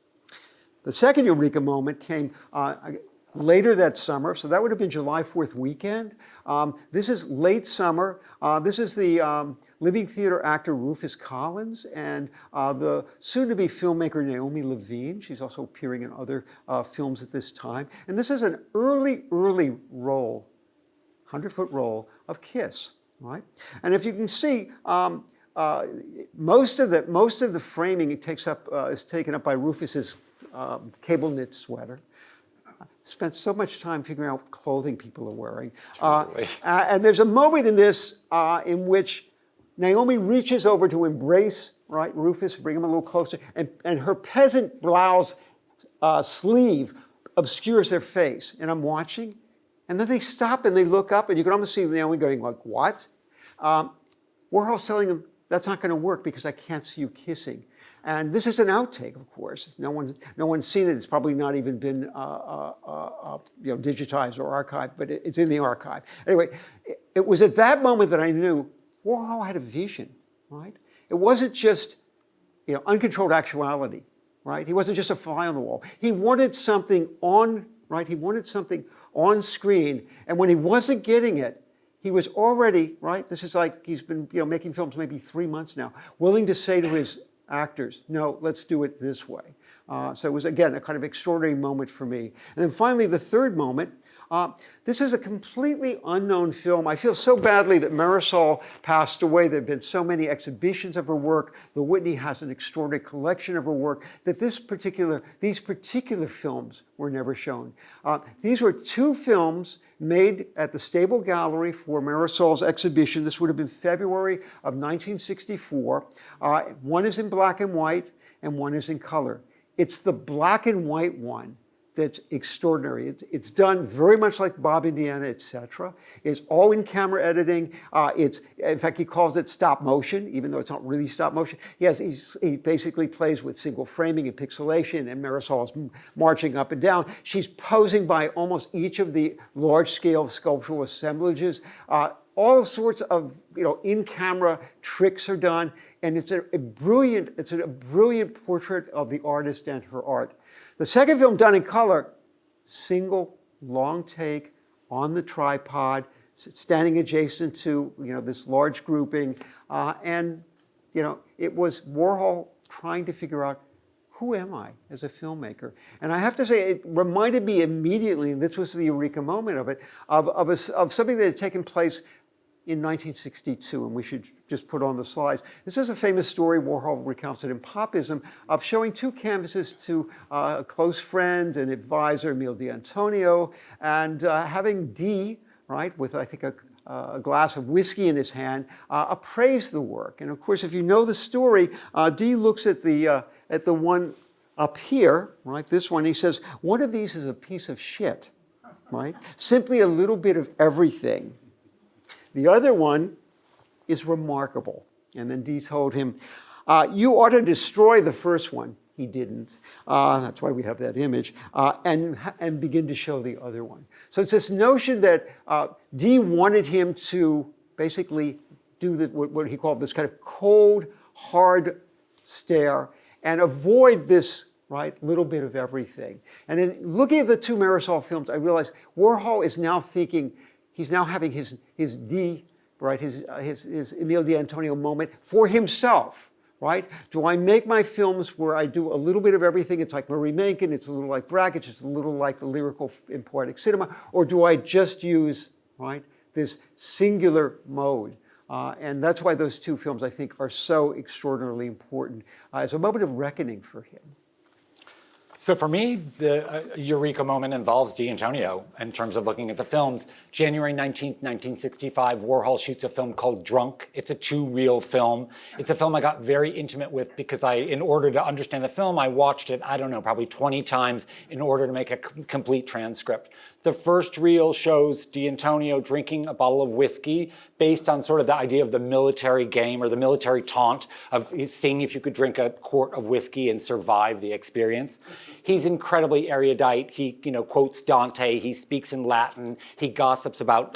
The second Eureka moment came later that summer, so that would have been July 4th weekend. This is late summer. This is the living theater actor Rufus Collins and the soon-to-be filmmaker Naomi Levine. She's also appearing in other films at this time. And this is an early roll, 100-foot roll of Kiss, right? And if you can see, most of the framing is taken up by Rufus's cable knit sweater. Spent so much time figuring out what clothing people are wearing. And there's a moment in this in which Naomi reaches over to embrace, right, Rufus, bring him a little closer, and her peasant blouse sleeve obscures their face. And I'm watching, and then they stop and they look up, and you can almost see Naomi going like, what? Warhol's telling him, that's not going to work because I can't see you kissing. And this is an outtake, of course. No one's seen it. It's probably not even been digitized or archived, but it's in the archive. Anyway, it was at that moment that I knew Warhol had a vision, right? It wasn't just uncontrolled actuality, right? He wasn't just a fly on the wall. He wanted something on, right? He wanted something on screen, and when he wasn't getting it, he was already, right? This is like he's been making films maybe 3 months now, willing to say to his actors, no, let's do it this way. So it was, again, a kind of extraordinary moment for me. And then finally, the third moment, this is a completely unknown film. I feel so badly that Marisol passed away. There have been so many exhibitions of her work. The Whitney has an extraordinary collection of her work that these particular films were never shown. These were 2 films made at the Stable Gallery for Marisol's exhibition. This would have been February of 1964. One is in black and white, and one is in color. It's the black and white one that's extraordinary. It's done very much like Bob Indiana, etc. It's all in camera editing. In fact, he calls it stop motion, even though it's not really stop motion. He basically plays with single framing and pixelation, and Marisol is marching up and down. She's posing by almost each of the large-scale sculptural assemblages. All sorts of in-camera tricks are done, and it's a brilliant portrait of the artist and her art. The second film, done in color, single, long take, on the tripod, standing adjacent to this large grouping, and it was Warhol trying to figure out, who am I as a filmmaker? And I have to say, it reminded me immediately, and this was the Eureka moment of it, of something that had taken place in 1962, and we should just put on the slides. This is a famous story Warhol recounts it in Popism of showing 2 canvases to a close friend and advisor, Emile D'Antonio, and having D, right, with I think a glass of whiskey in his hand, appraise the work. And of course, if you know the story, D looks at the one up here, right, this one, he says, one of these is a piece of shit, right? Simply a little bit of everything. The other one is remarkable. And then Dee told him, you ought to destroy the first one. He didn't. That's why we have that image. And begin to show the other one. So it's this notion that Dee wanted him to basically do what he called this kind of cold, hard stare and avoid this, right, little bit of everything. And in looking at the 2 Marisol films, I realized Warhol is now thinking, he's now having his D, right, his Emile D'Antonio moment for himself, right? Do I make my films where I do a little bit of everything? It's like Marie Menken, it's a little like Brakhage, it's a little like the lyrical in poetic cinema, or do I just use, right, this singular mode? And that's why those 2 films, I think, are so extraordinarily important as a moment of reckoning for him. So for me, the Eureka moment involves D'Antonio in terms of looking at the films. January 19th, 1965, Warhol shoots a film called Drunk. It's a 2-reel film. It's a film I got very intimate with because in order to understand the film, I watched it, I don't know, probably 20 times in order to make a complete transcript. The first reel shows D'Antonio drinking a bottle of whiskey based on sort of the idea of the military game or the military taunt of seeing if you could drink a quart of whiskey and survive the experience. He's incredibly erudite. He, quotes Dante. He speaks in Latin. He gossips about,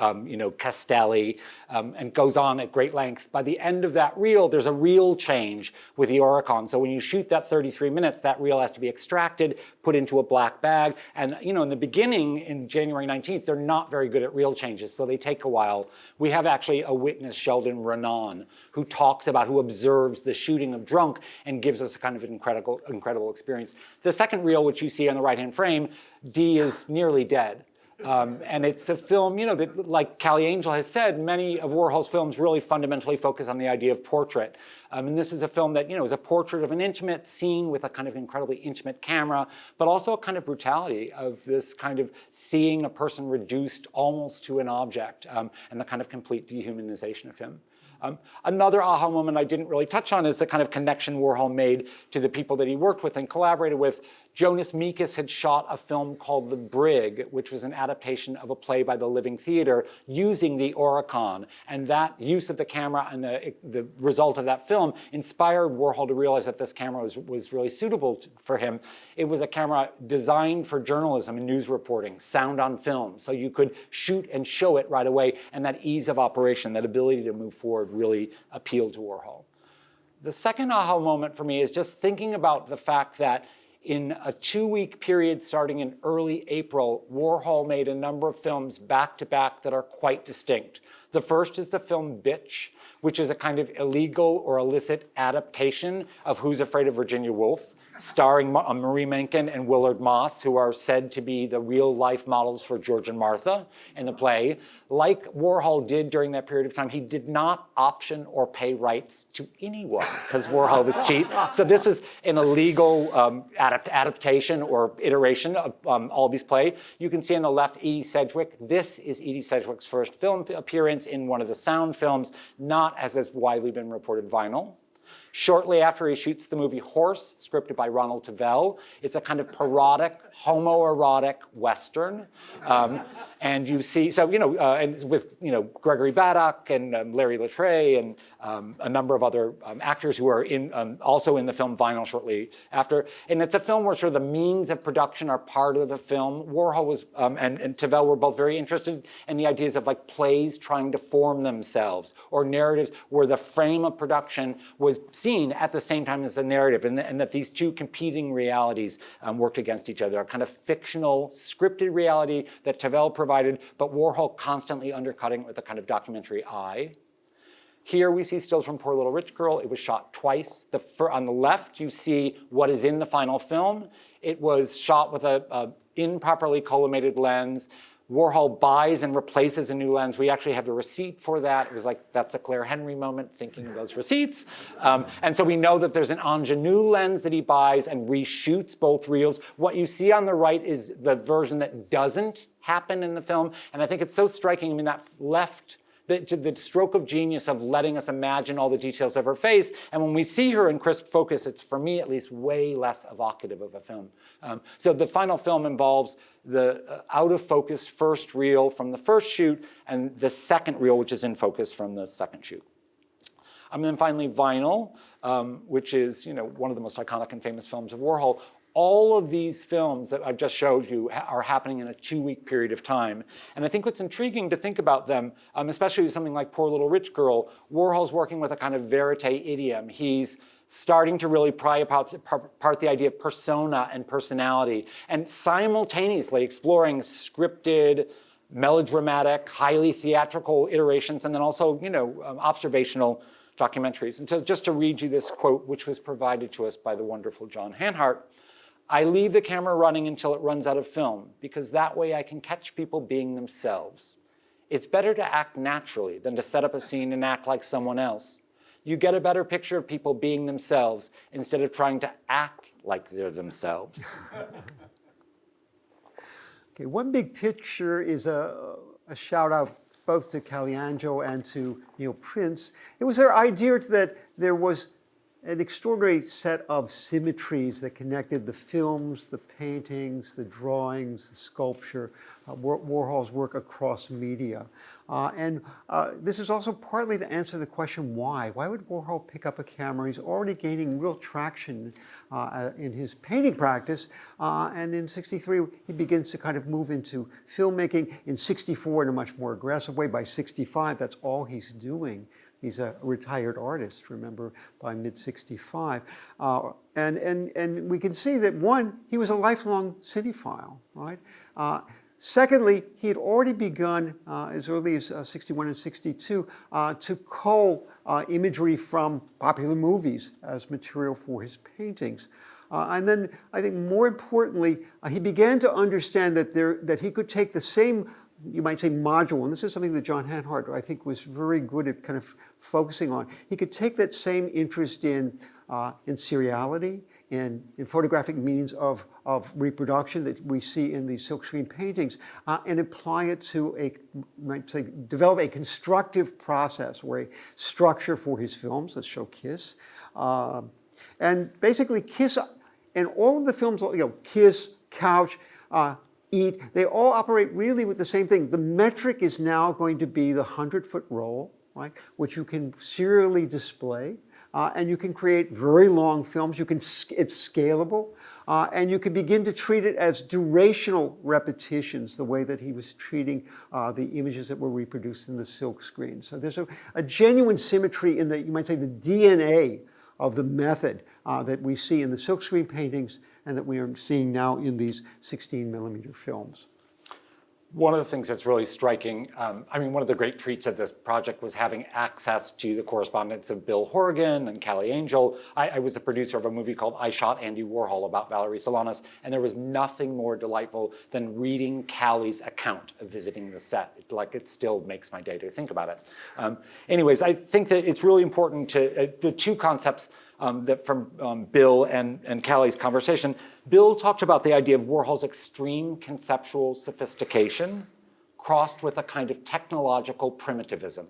Castelli, and goes on at great length. By the end of that reel, there's a reel change with the Oricon. So when you shoot that 33 minutes, that reel has to be extracted, put put into a black bag. And in the beginning, in January 19th, they're not very good at reel changes, so they take a while. We have actually a witness, Sheldon Renan, who who observes the shooting of Drunk and gives us a kind of incredible experience. The second reel, which you see on the right-hand frame, Dee is nearly dead. And it's a film, that, like Callie Angel has said, many of Warhol's films really fundamentally focus on the idea of portrait. And this is a film that, is a portrait of an intimate scene with a kind of incredibly intimate camera, but also a kind of brutality of this kind of seeing a person reduced almost to an object, and the kind of complete dehumanization of him. Another aha moment I didn't really touch on is the kind of connection Warhol made to the people that he worked with and collaborated with. Jonas Mekas had shot a film called The Brig, which was an adaptation of a play by the Living Theatre using the Oricon. And that use of the camera and the result of that film inspired Warhol to realize that this camera was really suitable for him. It was a camera designed for journalism and news reporting, sound on film. So you could shoot and show it right away. And that ease of operation, that ability to move forward really appealed to Warhol. The second aha moment for me is just thinking about the fact that in a 2-week period starting in early April, Warhol made a number of films back-to-back that are quite distinct. The first is the film Bitch, which is a kind of illegal or illicit adaptation of Who's Afraid of Virginia Woolf, starring Marie Menken and Willard Moss, who are said to be the real-life models for George and Martha in the play. Like Warhol did during that period of time, he did not option or pay rights to anyone, because Warhol was cheap. So this is an illegal adaptation or iteration of all these plays. You can see on the left Edie Sedgwick. This is Edie Sedgwick's first film appearance in one of the sound films, not, as has widely been reported, vinyl. Shortly after, he shoots the movie Horse, scripted by Ronald Tavel. It's a kind of parodic, homoerotic Western. And you see, so, and it's with, Gregory Baddock and Larry Latray and a number of other actors who are also in the film Vinyl shortly after. And it's a film where sort of the means of production are part of the film. Warhol was, and Tavel were both very interested in the ideas of like plays trying to form themselves, or narratives where the frame of production was seen at the same time as the narrative, and that these two competing realities worked against each other. A kind of fictional, scripted reality that Tavel provided, but Warhol constantly undercutting it with a kind of documentary eye. Here we see stills from Poor Little Rich Girl. It was shot twice. On the left, you see what is in the final film. It was shot with a improperly collimated lens. Warhol buys and replaces a new lens. We actually have the receipt for that. It was like, that's a Claire Henry moment, thinking of those receipts. And so we know that there's an ingenue lens that he buys and reshoots both reels. What you see on the right is the version that doesn't happen in the film. And I think it's so striking. I mean, that left, the stroke of genius of letting us imagine all the details of her face. And when we see her in crisp focus, it's, for me at least, way less evocative of a film. So the final film involves the out-of-focus first reel from the first shoot and the second reel, which is in focus, from the second shoot. And then finally, Vinyl, which is one of the most iconic and famous films of Warhol. All of these films that I've just showed you are happening in a 2-week period of time. And I think what's intriguing to think about them, especially with something like Poor Little Rich Girl, Warhol's working with a kind of verite idiom. He's starting to really pry apart the idea of persona and personality, and simultaneously exploring scripted, melodramatic, highly theatrical iterations, and then also, observational documentaries. And so just to read you this quote, which was provided to us by the wonderful John Hanhardt, "I leave the camera running until it runs out of film, because that way I can catch people being themselves. It's better to act naturally than to set up a scene and act like someone else. You get a better picture of people being themselves instead of trying to act like they're themselves." Okay, one big picture is a shout out both to Caliangelo and to Neil Prince. It was their idea that there was an extraordinary set of symmetries that connected the films, the paintings, the drawings, the sculpture, Warhol's work across media. And this is also partly to answer the question, why? Why would Warhol pick up a camera? He's already gaining real traction in his painting practice. And in '63, he begins to kind of move into filmmaking. In '64, in a much more aggressive way. By '65, that's all he's doing. He's a retired artist, remember, by mid-65. And we can see that, one, he was a lifelong cinephile, right? Secondly, he had already begun as early as 61 and 62 to cull imagery from popular movies as material for his paintings. And then I think more importantly, he began to understand that he could take the same, you might say, module, and this is something that John Hanhardt, I think, was very good at kind of focusing on. He could take that same interest in seriality, in photographic means of reproduction that we see in these silkscreen paintings, and apply it to might say, develop a constructive process or a structure for his films. Let's show Kiss. And basically Kiss, and all of the films, Kiss, Couch, Eat, they all operate really with the same thing. The metric is now going to be the 100-foot roll, right, which you can serially display. And you can create very long films. It's scalable. And you can begin to treat it as durational repetitions, the way that he was treating the images that were reproduced in the silk screen. So there's a genuine symmetry in the, you might say, the DNA of the method that we see in the silkscreen paintings and that we are seeing now in these 16mm films. One of the things that's really striking, one of the great treats of this project was having access to the correspondence of Bill Horrigan and Callie Angel. I was a producer of a movie called I Shot Andy Warhol about Valerie Solanas, and there was nothing more delightful than reading Callie's account of visiting the set. It still makes my day to think about it. Anyways, I think that it's really important to, the two concepts that from Bill and Callie's conversation. Bill talked about the idea of Warhol's extreme conceptual sophistication crossed with a kind of technological primitivism,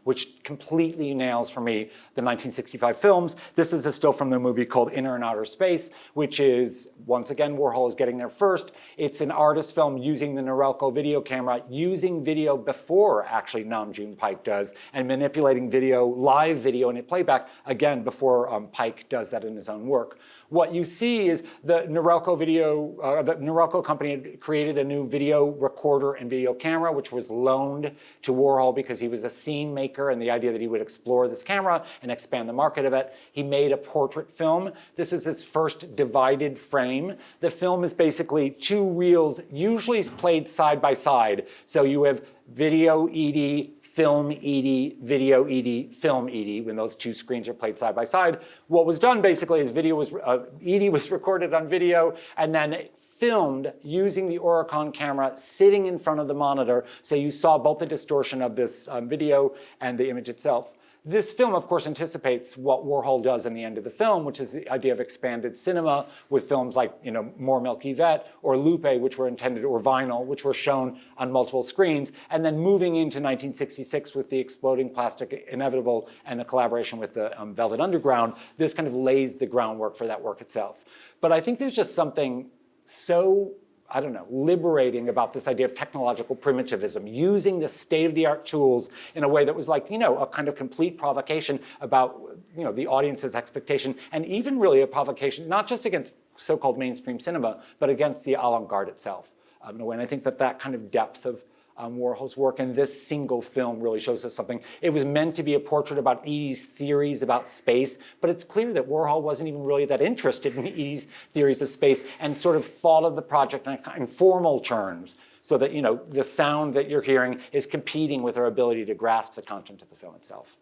which completely nails for me the 1965 films. This is a still from the movie called Inner and Outer Space, which is, once again, Warhol is getting there first. It's an artist film using the Norelco video camera, using video before actually Nam June Paik does, and manipulating video, live video in playback, again, before Paik does that in his own work. What you see is the Norelco company had created a new video recorder and video camera, which was loaned to Warhol because he was a scene maker and the idea that he would explore this camera and expand the market of it. He made a portrait film. This is his first divided frame. The film is basically two reels, usually played side by side. So you have video ED, film ED, video ED, film ED, when those two screens are played side by side. What was done basically is ED was recorded on video and then filmed using the Oricon camera sitting in front of the monitor. So you saw both the distortion of this video and the image itself. This film, of course, anticipates what Warhol does in the end of the film, which is the idea of expanded cinema with films like, More Milk Yvette or Lupe, which were intended, or Vinyl, which were shown on multiple screens, and then moving into 1966 with the Exploding Plastic Inevitable and the collaboration with the Velvet Underground. This kind of lays the groundwork for that work itself. But I think there's just something so liberating about this idea of technological primitivism, using the state-of-the-art tools in a way that was like, a kind of complete provocation about, the audience's expectation, and even really a provocation, not just against so-called mainstream cinema, but against the avant-garde itself. In a way, and I think that kind of depth of Warhol's work in this single film really shows us something. It was meant to be a portrait about Edie's theories about space, but it's clear that Warhol wasn't even really that interested in Edie's theories of space and sort of followed the project in formal terms so that, the sound that you're hearing is competing with our ability to grasp the content of the film itself.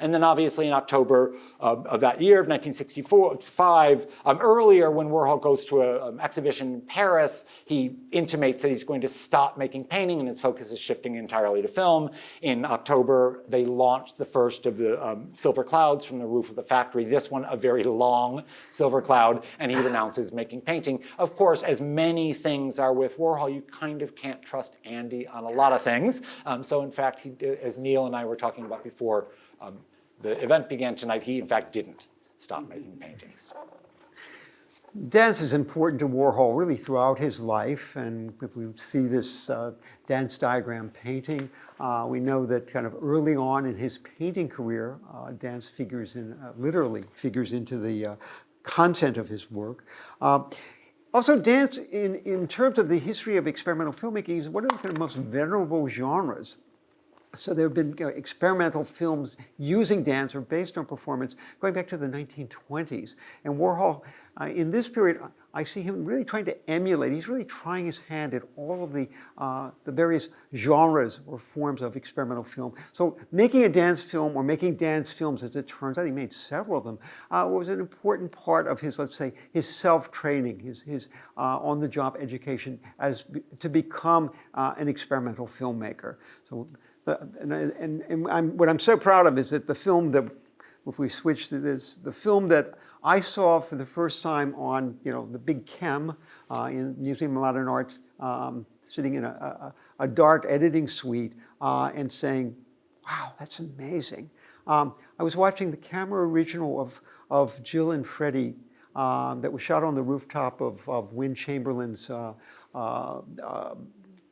And then obviously in October of that year, of 1965, earlier when Warhol goes to an exhibition in Paris, he intimates that he's going to stop making painting and his focus is shifting entirely to film. In October, they launched the first of the silver clouds from the roof of the factory. This one, a very long silver cloud, and he renounces making painting. Of course, as many things are with Warhol, you kind of can't trust Andy on a lot of things. So in fact, as Neil and I were talking about before, the event began tonight, he in fact didn't stop making paintings. Dance is important to Warhol really throughout his life, and if we see this dance diagram painting, we know that kind of early on in his painting career, dance literally figures into the content of his work. Also, dance, in terms of the history of experimental filmmaking, is one of the most venerable genres So there have been experimental films using dance or based on performance going back to the 1920s. And Warhol, in this period, I see him really trying to emulate. He's really trying his hand at all of the various genres or forms of experimental film. So making a dance film or making dance films, as it turns out, he made several of them, was an important part of his, let's say, his self-training, his on-the-job education to become an experimental filmmaker. So. What I'm so proud of is that the film that, if we switch to this, the film that I saw for the first time on, the big Chem in Museum of Modern Arts, sitting in a dark editing suite and saying, wow, that's amazing. I was watching the camera original of Jill and Freddie that was shot on the rooftop of Wynne Chamberlain's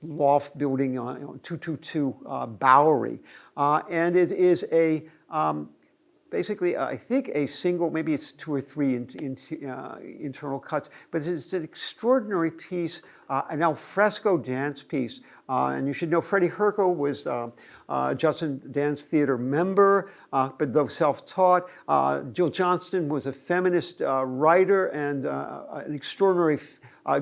loft building on 222 Bowery. And it is basically, I think a single, maybe it's 2 or 3 internal cuts, but it's an extraordinary piece, an alfresco dance piece. And you should know Freddie Herco was Judson Dance Theater member, but though self-taught. Jill Johnston was a feminist writer and an extraordinary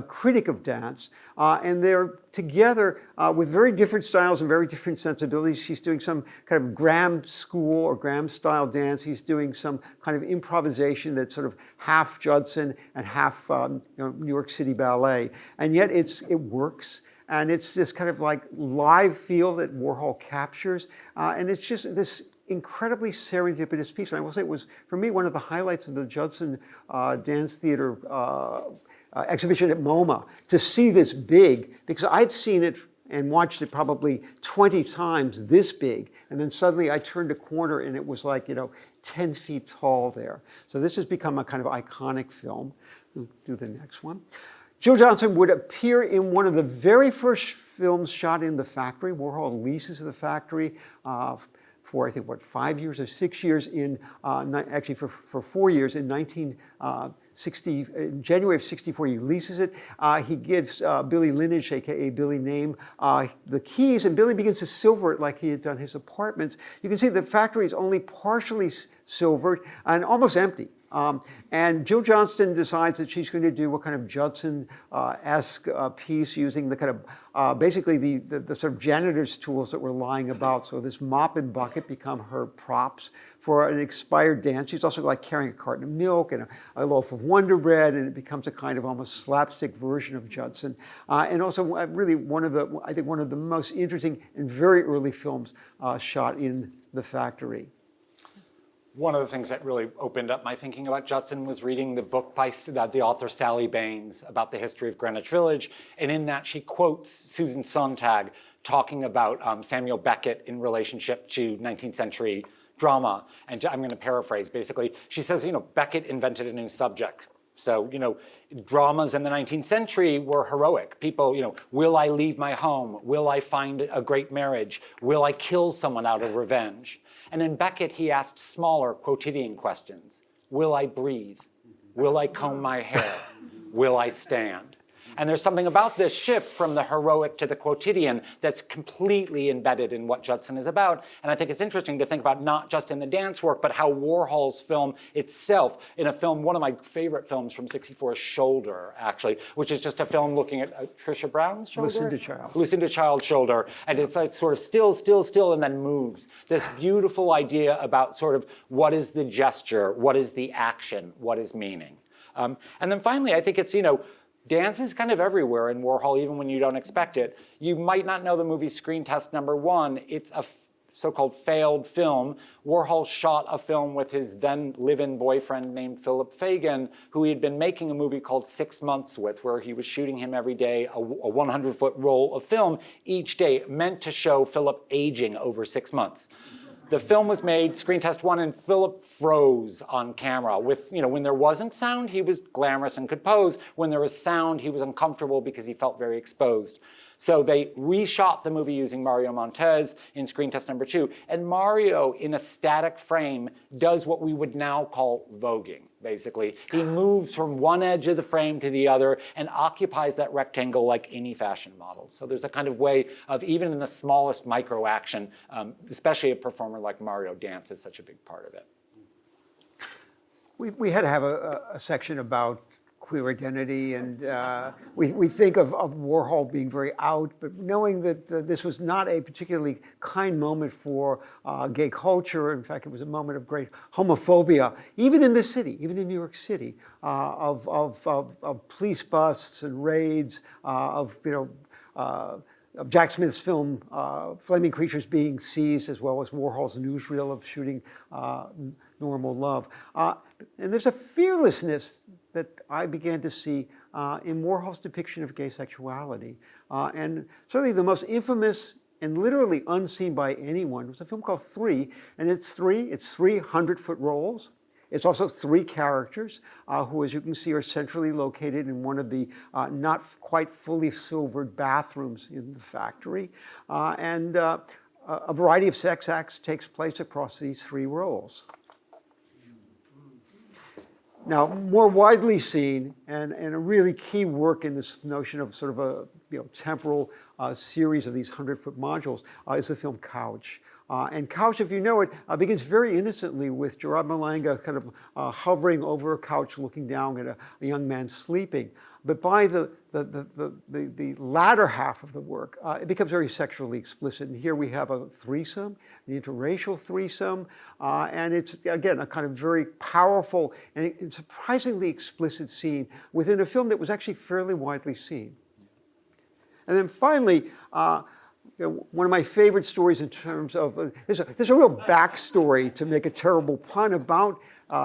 critic of dance. And they're together with very different styles and very different sensibilities. She's doing some kind of Graham school or Graham style dance. He's doing some kind of improvisation that's sort of half Judson and half New York City ballet. And yet it works. And it's this kind of like live feel that Warhol captures. And it's just this incredibly serendipitous piece. And I will say it was, for me, one of the highlights of the Judson Dance Theater exhibition at MoMA, to see this big, because I'd seen it and watched it probably 20 times this big, and then suddenly I turned a corner and it was like, 10 feet tall there. So this has become a kind of iconic film. We'll do the next one. Jill Johnston would appear in one of the very first films shot in the factory. Warhol leases the factory for, I think, 5 years or 6 years actually for 4 years in 1960, in January of 64, he leases it. He gives Billy Lineage, aka Billy Name, the keys, and Billy begins to silver it like he had done his apartments. You can see the factory is only partially silvered and almost empty. And Jill Johnston decides that she's going to do a kind of Judson-esque piece using the kind of, basically the sort of janitor's tools that were lying about. So this mop and bucket become her props for an expired dance. She's also like carrying a carton of milk and a loaf of Wonder Bread, and it becomes a kind of almost slapstick version of Judson. And also really one of the most interesting and very early films shot in the factory. One of the things that really opened up my thinking about Judson was reading the book by the author Sally Baines about the history of Greenwich Village. And in that, she quotes Susan Sontag talking about Samuel Beckett in relationship to 19th century drama. And I'm going to paraphrase, basically. She says, Beckett invented a new subject. So, dramas in the 19th century were heroic. People, will I leave my home? Will I find a great marriage? Will I kill someone out of revenge? And in Beckett, he asked smaller quotidian questions. Will I breathe? Will I comb my hair? Will I stand? And there's something about this shift from the heroic to the quotidian that's completely embedded in what Judson is about. And I think it's interesting to think about not just in the dance work, but how Warhol's film itself, in a film, one of my favorite films from '64 is Shoulder, actually, which is just a film looking at Trisha Brown's shoulder? Lucinda Child. Lucinda Child's shoulder. And it's like sort of still, and then moves. This beautiful idea about sort of what is the gesture, what is the action, what is meaning. And then finally, I think it's, dance is kind of everywhere in Warhol, even when you don't expect it. You might not know the movie Screen Test #1. It's a so-called failed film. Warhol shot a film with his then live-in boyfriend named Philip Fagan, who he had been making a movie called 6 Months with, where he was shooting him every day, a 100-foot roll of film each day, meant to show Philip aging over 6 months. The film was made, Screen Test 1, and Philip froze on camera. With, when there wasn't sound, he was glamorous and could pose. When there was sound, he was uncomfortable because he felt very exposed. So they reshot the movie using Mario Montez in Screen Test #2. And Mario, in a static frame, does what we would now call voguing. basically. He moves from one edge of the frame to the other and occupies that rectangle like any fashion model. So there's a kind of way of, even in the smallest micro action, especially a performer like Mario, dance is such a big part of it. We had to have a section about queer identity, and we think of Warhol being very out, but knowing that this was not a particularly kind moment for gay culture. In fact, it was a moment of great homophobia, even in this city, even in New York City, of police busts and raids, of Jack Smith's film Flaming Creatures being seized, as well as Warhol's newsreel of shooting Normal Love. And there's a fearlessness that I began to see in Warhol's depiction of gay sexuality. And certainly the most infamous and literally unseen by anyone was a film called Three, and it's 300-foot rolls. It's also three characters who, as you can see, are centrally located in one of the not quite fully silvered bathrooms in the factory. And a variety of sex acts takes place across these three rolls. Now, more widely seen, and a really key work in this notion of sort of a temporal series of these 100-foot modules is the film Couch. And Couch, if you know it, begins very innocently with Gerard Malanga kind of hovering over a couch looking down at a young man sleeping. But by the latter half of the work, it becomes very sexually explicit. And here we have a threesome, an interracial threesome, and it's, again, a kind of very powerful and surprisingly explicit scene within a film that was actually fairly widely seen. And then finally, one of my favorite stories in terms of, there's a real backstory, to make a terrible pun, about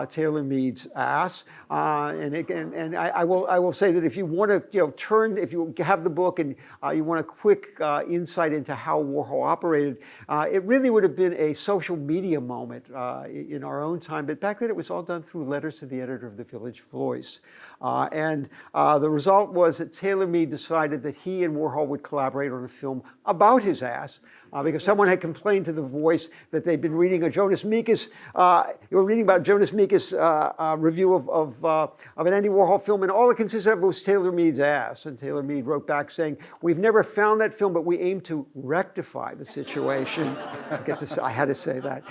Taylor Mead's ass, and I will say that if you want to if you have the book and you want a quick insight into how Warhol operated, it really would have been a social media moment in our own time. But back then it was all done through letters to the editor of the Village Voice, and the result was that Taylor Mead decided that he and Warhol would collaborate on a film about his ass. Because someone had complained to The Voice that they'd been reading a Jonas Mekas, you were reading about Jonas Mekas' review of an Andy Warhol film, and all it consisted of was Taylor Mead's ass. And Taylor Mead wrote back saying, "We've never found that film, but we aim to rectify the situation." I had to say that.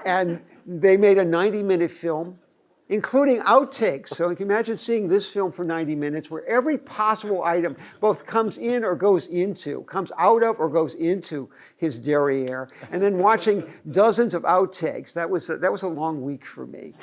And they made a 90-minute film, including outtakes. So you can imagine seeing this film for 90 minutes where every possible item both comes in or goes into, comes out of or goes into his derriere, and then watching dozens of outtakes. That was a long week for me.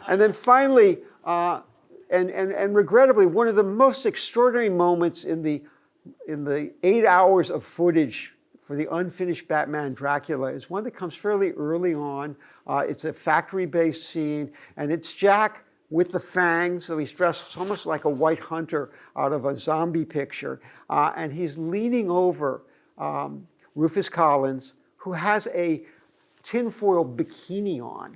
And then finally, and regrettably, one of the most extraordinary moments in the 8 hours of footage for the unfinished Batman Dracula is one that comes fairly early on. It's a factory-based scene, and it's Jack with the fangs, so he's dressed almost like a white hunter out of a zombie picture, and he's leaning over Rufus Collins, who has a tinfoil bikini on.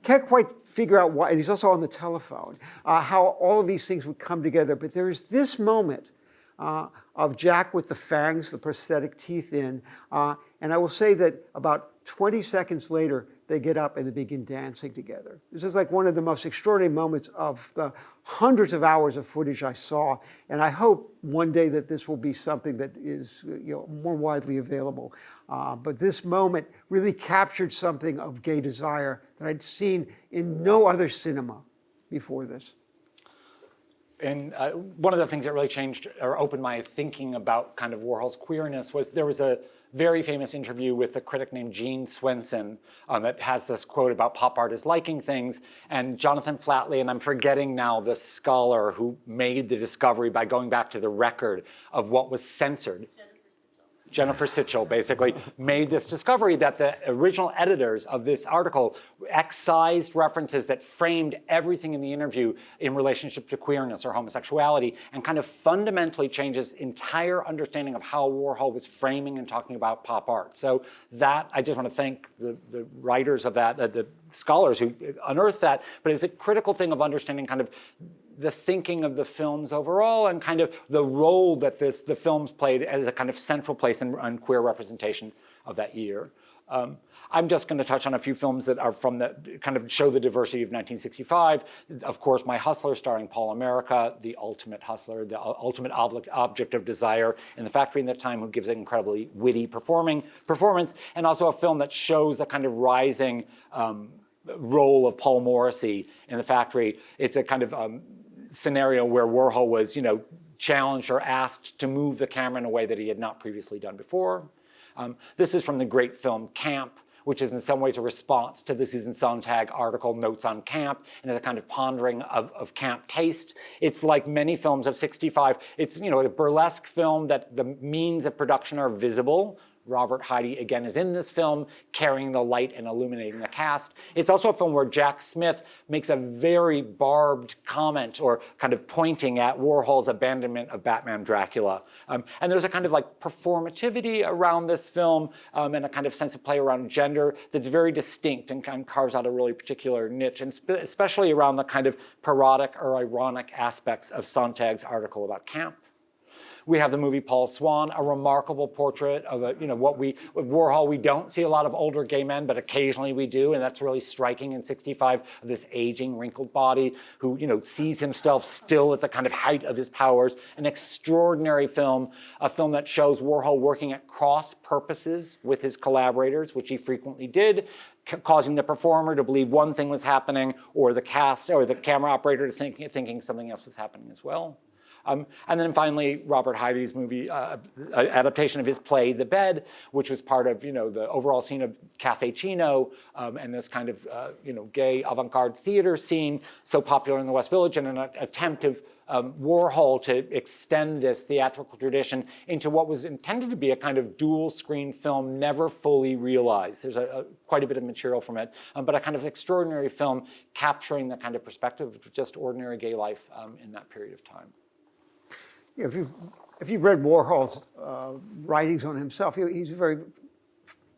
Can't quite figure out why, and he's also on the telephone, how all of these things would come together. But there's this moment of Jack with the fangs, the prosthetic teeth in, and I will say that about 20 seconds later, they get up and they begin dancing together. This is like one of the most extraordinary moments of the hundreds of hours of footage I saw, and I hope one day that this will be something that is more widely available. But this moment really captured something of gay desire that I'd seen in no other cinema before this. And one of the things that really changed or opened my thinking about kind of Warhol's queerness was there was a very famous interview with a critic named Gene Swenson that has this quote about pop art as liking things. And Jonathan Flatley, and I'm forgetting now the scholar who made the discovery by going back to the record of what was censored. Jennifer Sitchell basically made this discovery that the original editors of this article excised references that framed everything in the interview in relationship to queerness or homosexuality, and kind of fundamentally changes entire understanding of how Warhol was framing and talking about pop art. So that, I just want to thank the writers of that, the scholars who unearthed that, but it's a critical thing of understanding kind of the thinking of the films overall and kind of the role that the films played as a kind of central place in queer representation of that year. I'm just going to touch on a few films that are from the kind of show the diversity of 1965. Of course, My Hustler, starring Paul America, the ultimate hustler, the ultimate object of desire in the factory in that time, who gives an incredibly witty performance, and also a film that shows a kind of rising role of Paul Morrissey in the factory. It's a kind of scenario where Warhol was, challenged or asked to move the camera in a way that he had not previously done before. This is from the great film Camp, which is in some ways a response to the Susan Sontag article Notes on Camp, and is a kind of pondering of camp taste. It's like many films of 65. It's a burlesque film that the means of production are visible. Robert Heide, again, is in this film, carrying the light and illuminating the cast. It's also a film where Jack Smith makes a very barbed comment, or kind of pointing at Warhol's abandonment of Batman Dracula. And there's a kind of like performativity around this film, and a kind of sense of play around gender that's very distinct and kind of carves out a really particular niche, and especially around the kind of parodic or ironic aspects of Sontag's article about camp. We have the movie Paul Swan, a remarkable portrait of with Warhol, we don't see a lot of older gay men, but occasionally we do, and that's really striking in 65, of this aging, wrinkled body who, sees himself still at the kind of height of his powers. An extraordinary film, a film that shows Warhol working at cross purposes with his collaborators, which he frequently did, causing the performer to believe one thing was happening, or the cast or the camera operator to thinking something else was happening as well. And then finally, Robert Heide's movie, adaptation of his play, The Bed, which was part of, the overall scene of Cafe Chino, and this kind of, gay avant-garde theater scene so popular in the West Village, and an attempt of Warhol to extend this theatrical tradition into what was intended to be a kind of dual-screen film, never fully realized. There's quite a bit of material from it, but a kind of extraordinary film capturing the kind of perspective of just ordinary gay life in that period of time. Yeah, if you've read Warhol's writings on himself, he's very,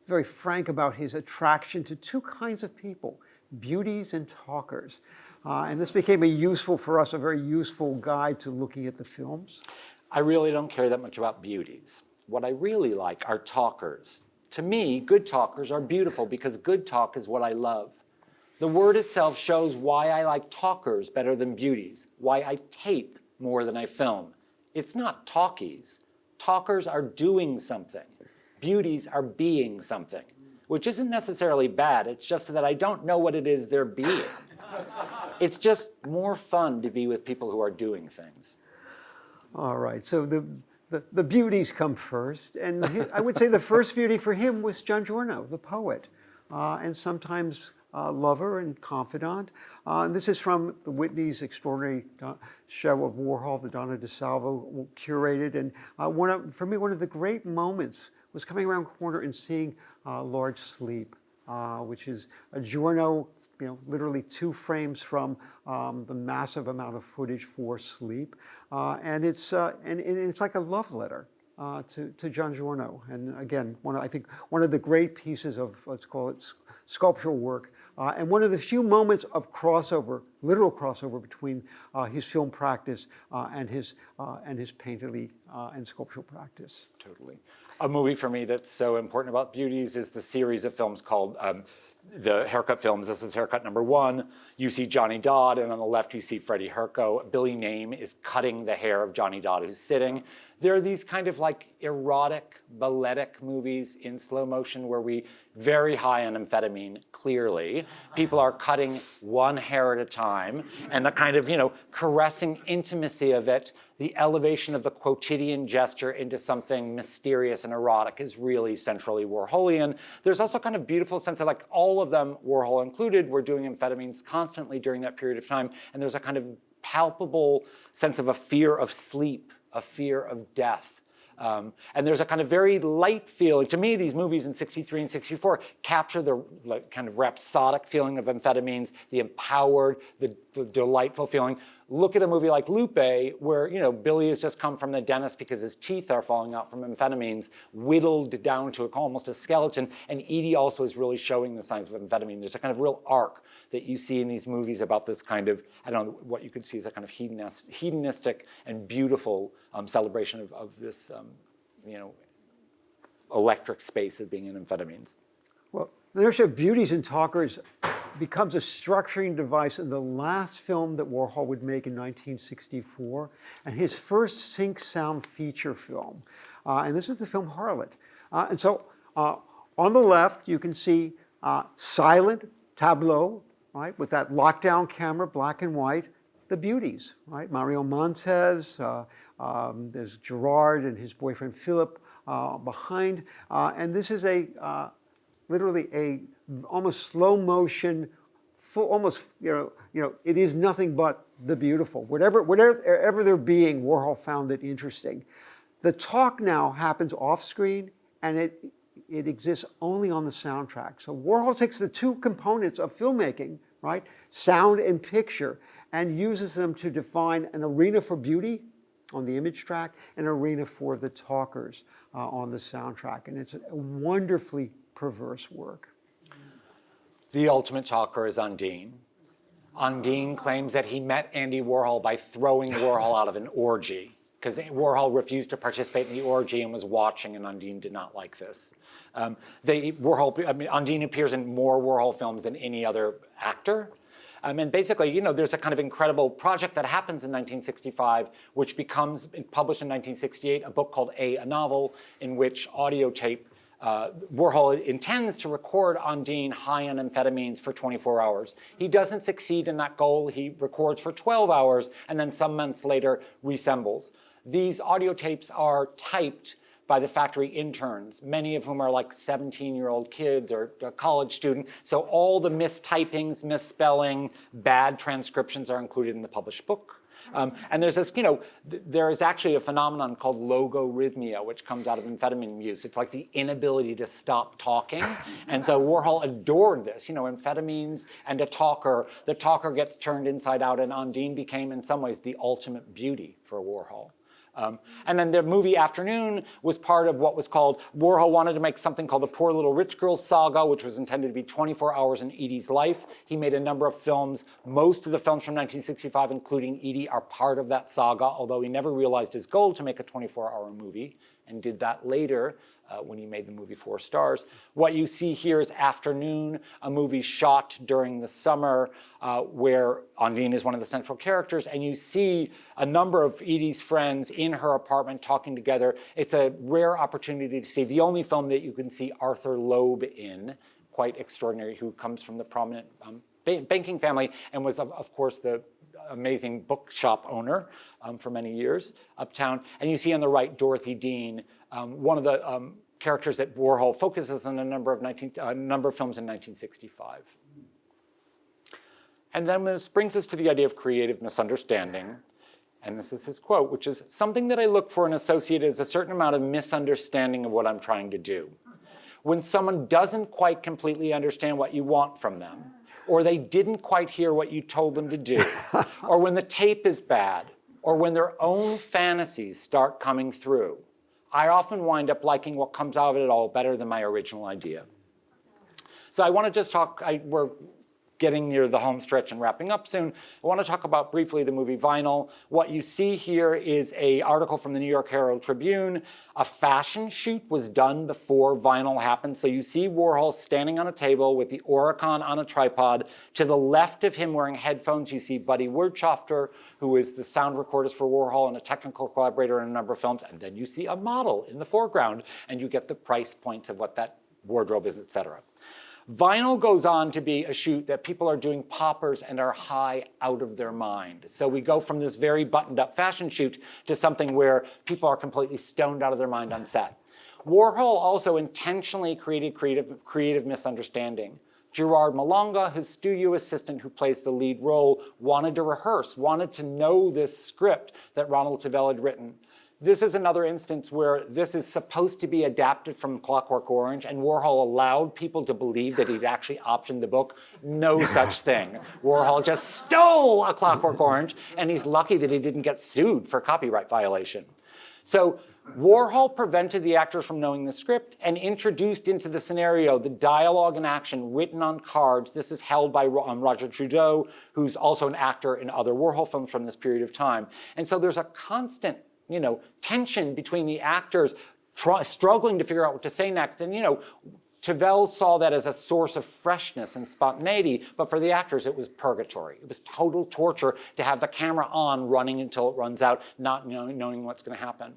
very frank about his attraction to two kinds of people, beauties and talkers. And this became a very useful guide to looking at the films. I really don't care that much about beauties. What I really like are talkers. To me, good talkers are beautiful because good talk is what I love. The word itself shows why I like talkers better than beauties, why I tape more than I film. It's not talkies. Talkers are doing something. Beauties are being something, which isn't necessarily bad. It's just that I don't know what it is they're being. It's just more fun to be with people who are doing things. All right, so the beauties come first. And I would say the first beauty for him was Giorgiorno, the poet, and sometimes lover and confidant. And this is from the Whitney's extraordinary show of Warhol, the Donna DeSalvo curated. And for me, one of the great moments was coming around the corner and seeing Large Sleep, which is a Giorno, literally 2 frames from the massive amount of footage for Sleep. And it's like a love letter to Giorgiorno. And again, I think one of the great pieces of, let's call it, sculptural work, and one of the few moments of crossover, literal crossover between his film practice and his painterly and sculptural practice. Totally. A movie for me that's so important about beauties is the series of films called the Haircut films. This is Haircut number 1. You see Johnny Dodd, and on the left you see Freddie Herco. Billy Name is cutting the hair of Johnny Dodd, who's sitting. There are these kind of like erotic, balletic movies in slow motion where we very high on amphetamine, clearly. People are cutting one hair at a time, and the kind of, caressing intimacy of it, the elevation of the quotidian gesture into something mysterious and erotic is really centrally Warholian. There's also kind of beautiful sense of like all of them, Warhol included, were doing amphetamines constantly during that period of time, and there's a kind of palpable sense of a fear of sleep, a fear of death. And there's a kind of very light feeling. To me, these movies in 63 and 64 capture the kind of rhapsodic feeling of amphetamines, the empowered, the delightful feeling. Look at a movie like Lupe, where Billy has just come from the dentist because his teeth are falling out from amphetamines, whittled down to almost a skeleton. And Edie also is really showing the signs of amphetamine. There's a kind of real arc that you see in these movies about this kind of, I don't know, what you could see as a kind of hedonistic and beautiful celebration of this, electric space of being in amphetamines. Well, the notion of beauties and talkers becomes a structuring device in the last film that Warhol would make in 1964, and his first sync sound feature film. And this is the film Harlot. And so on the left, you can see silent tableau, right, with that lockdown camera, black and white, the beauties, right? Mario Montez, there's Gerard and his boyfriend Philip behind. And this is literally a almost slow motion, almost, it is nothing but the beautiful. Whatever they're being, Warhol found it interesting. The talk now happens off screen, and it exists only on the soundtrack. So Warhol takes the two components of filmmaking, right, sound and picture, and uses them to define an arena for beauty on the image track, an arena for the talkers on the soundtrack. And it's a wonderfully perverse work. The ultimate talker is Undine. Undine claims that he met Andy Warhol by throwing Warhol out of an orgy, because Warhol refused to participate in the orgy and was watching, and Undine did not like this. Undine appears in more Warhol films than any other actor. And basically, there's a kind of incredible project that happens in 1965, which becomes published in 1968, a book called A Novel, in which audio tape Warhol intends to record Undine high on amphetamines for 24 hours. He doesn't succeed in that goal. He records for 12 hours and then some months later reassembles. These audio tapes are typed by the factory interns, many of whom are like 17-year-old kids or a college student. So all the mistypings, misspelling, bad transcriptions are included in the published book. And there's this, there is actually a phenomenon called logorhythmia, which comes out of amphetamine use. It's like the inability to stop talking. And so Warhol adored this, amphetamines and a talker. The talker gets turned inside out, and Undine became, in some ways, the ultimate beauty for Warhol. And then the movie Afternoon was part of what was called, Warhol wanted to make something called the Poor Little Rich Girls Saga, which was intended to be 24 hours in Edie's life. He made a number of films. Most of the films from 1965, including Edie, are part of that saga, although he never realized his goal to make a 24-hour movie, and did that later when he made the movie 4 Stars. What you see here is Afternoon, a movie shot during the summer where Undine is one of the central characters, and you see a number of Edie's friends in her apartment talking together. It's a rare opportunity to see the only film that you can see Arthur Loeb in, quite extraordinary, who comes from the prominent banking family and was, of course, the amazing bookshop owner for many years uptown. And you see on the right Dorothy Dean, one of the characters that Warhol focuses on a number of films in 1965. And then this brings us to the idea of creative misunderstanding. And this is his quote, which is, "Something that I look for in associate is a certain amount of misunderstanding of what I'm trying to do. When someone doesn't quite completely understand what you want from them, or they didn't quite hear what you told them to do, or when the tape is bad, or when their own fantasies start coming through, I often wind up liking what comes out of it all better than my original idea." So I want to just talk, we're getting near the home stretch and wrapping up soon. I want to talk about briefly the movie Vinyl. What you see here is an article from the New York Herald Tribune. A fashion shoot was done before Vinyl happened. So you see Warhol standing on a table with the Oricon on a tripod. To the left of him wearing headphones, you see Buddy Wirtschafter, who is the sound recordist for Warhol and a technical collaborator in a number of films. And then you see a model in the foreground, and you get the price points of what that wardrobe is, etc. Vinyl goes on to be a shoot that people are doing poppers and are high out of their mind. So we go from this very buttoned up fashion shoot to something where people are completely stoned out of their mind on set. Warhol also intentionally created creative misunderstanding. Gerard Malonga, his studio assistant who plays the lead role, wanted to rehearse, wanted to know this script that Ronald Tavel had written. This is another instance where this is supposed to be adapted from Clockwork Orange, and Warhol allowed people to believe that he'd actually optioned the book. No such thing. Warhol just stole A Clockwork Orange, and he's lucky that he didn't get sued for copyright violation. So Warhol prevented the actors from knowing the script and introduced into the scenario the dialogue and action written on cards. This is held by Roger Trudeau, who's also an actor in other Warhol films from this period of time. And so there's a constant tension between the actors struggling to figure out what to say next. And, Tavel saw that as a source of freshness and spontaneity, but for the actors, it was purgatory. It was total torture to have the camera on running until it runs out, not knowing what's going to happen.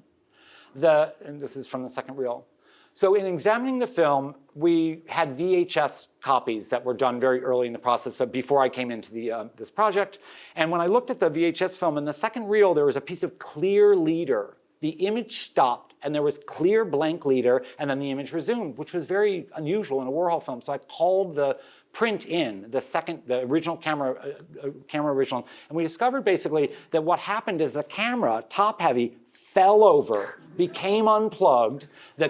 And this is from the second reel. So in examining the film, we had VHS copies that were done very early in the process before I came into this project. And when I looked at the VHS film, in the second reel, there was a piece of clear leader. The image stopped, and there was clear blank leader, and then the image resumed, which was very unusual in a Warhol film. So I called the print in, the original camera original, and we discovered basically that what happened is the camera, top heavy, fell over, became unplugged, the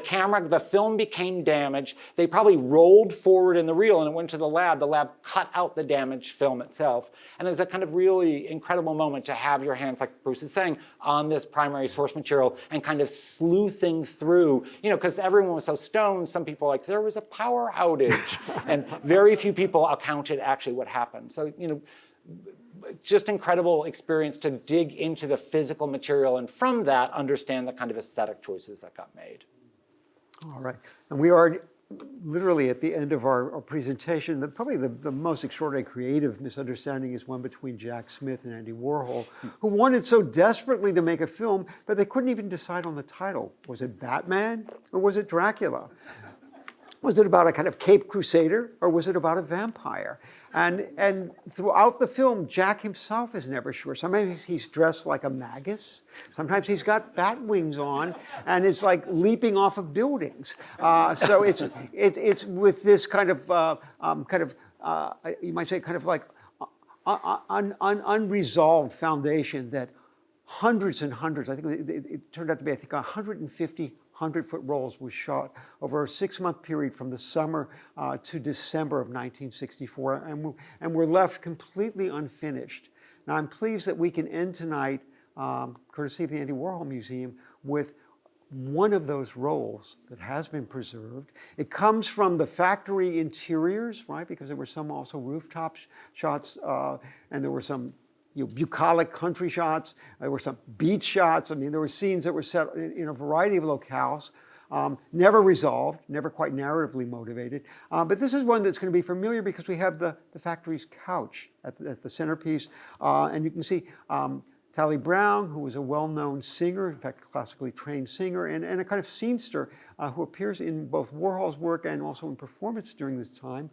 film became damaged, they probably rolled forward in the reel and it went to the lab cut out the damaged film itself. And it was a kind of really incredible moment to have your hands, like Bruce is saying, on this primary source material and kind of sleuthing through, because everyone was so stoned, some people were like, there was a power outage, and very few people accounted actually what happened. So, just incredible experience to dig into the physical material and from that understand the kind of aesthetic choices that got made. All right, and we are literally at the end of our presentation. Probably the most extraordinary creative misunderstanding is one between Jack Smith and Andy Warhol, who wanted so desperately to make a film that they couldn't even decide on the title. Was it Batman or was it Dracula? Was it about a kind of Caped Crusader or was it about a vampire? And throughout the film, Jack himself is never sure. Sometimes he's dressed like a magus. Sometimes he's got bat wings on and is like leaping off of buildings. So it's with this kind of you might say kind of like unresolved foundation that hundreds and hundreds, I think it turned out to be, I think 150 100-foot rolls was shot over a 6-month period from the summer to December of 1964, and we're left completely unfinished. Now, I'm pleased that we can end tonight, courtesy of the Andy Warhol Museum, with one of those rolls that has been preserved. It comes from the factory interiors, right, because there were some also rooftop shots, and there were some bucolic country shots. There were some beach shots. I mean, there were scenes that were set in a variety of locales, never resolved, never quite narratively motivated. But this is one that's going to be familiar because we have the factory's couch at the centerpiece. And you can see Tally Brown, who was a well-known singer, in fact, classically trained singer, and a kind of scenester who appears in both Warhol's work and also in performance during this time.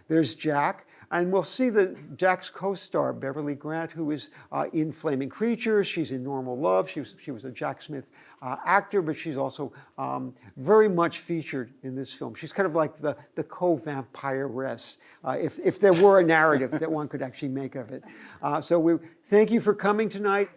There's Jack, and we'll see Jack's co-star, Beverly Grant, who is in Flaming Creatures. She's in Normal Love. She was a Jack Smith actor, but she's also very much featured in this film. She's kind of like the co-vampiress, if there were a narrative that one could actually make of it. So we thank you for coming tonight.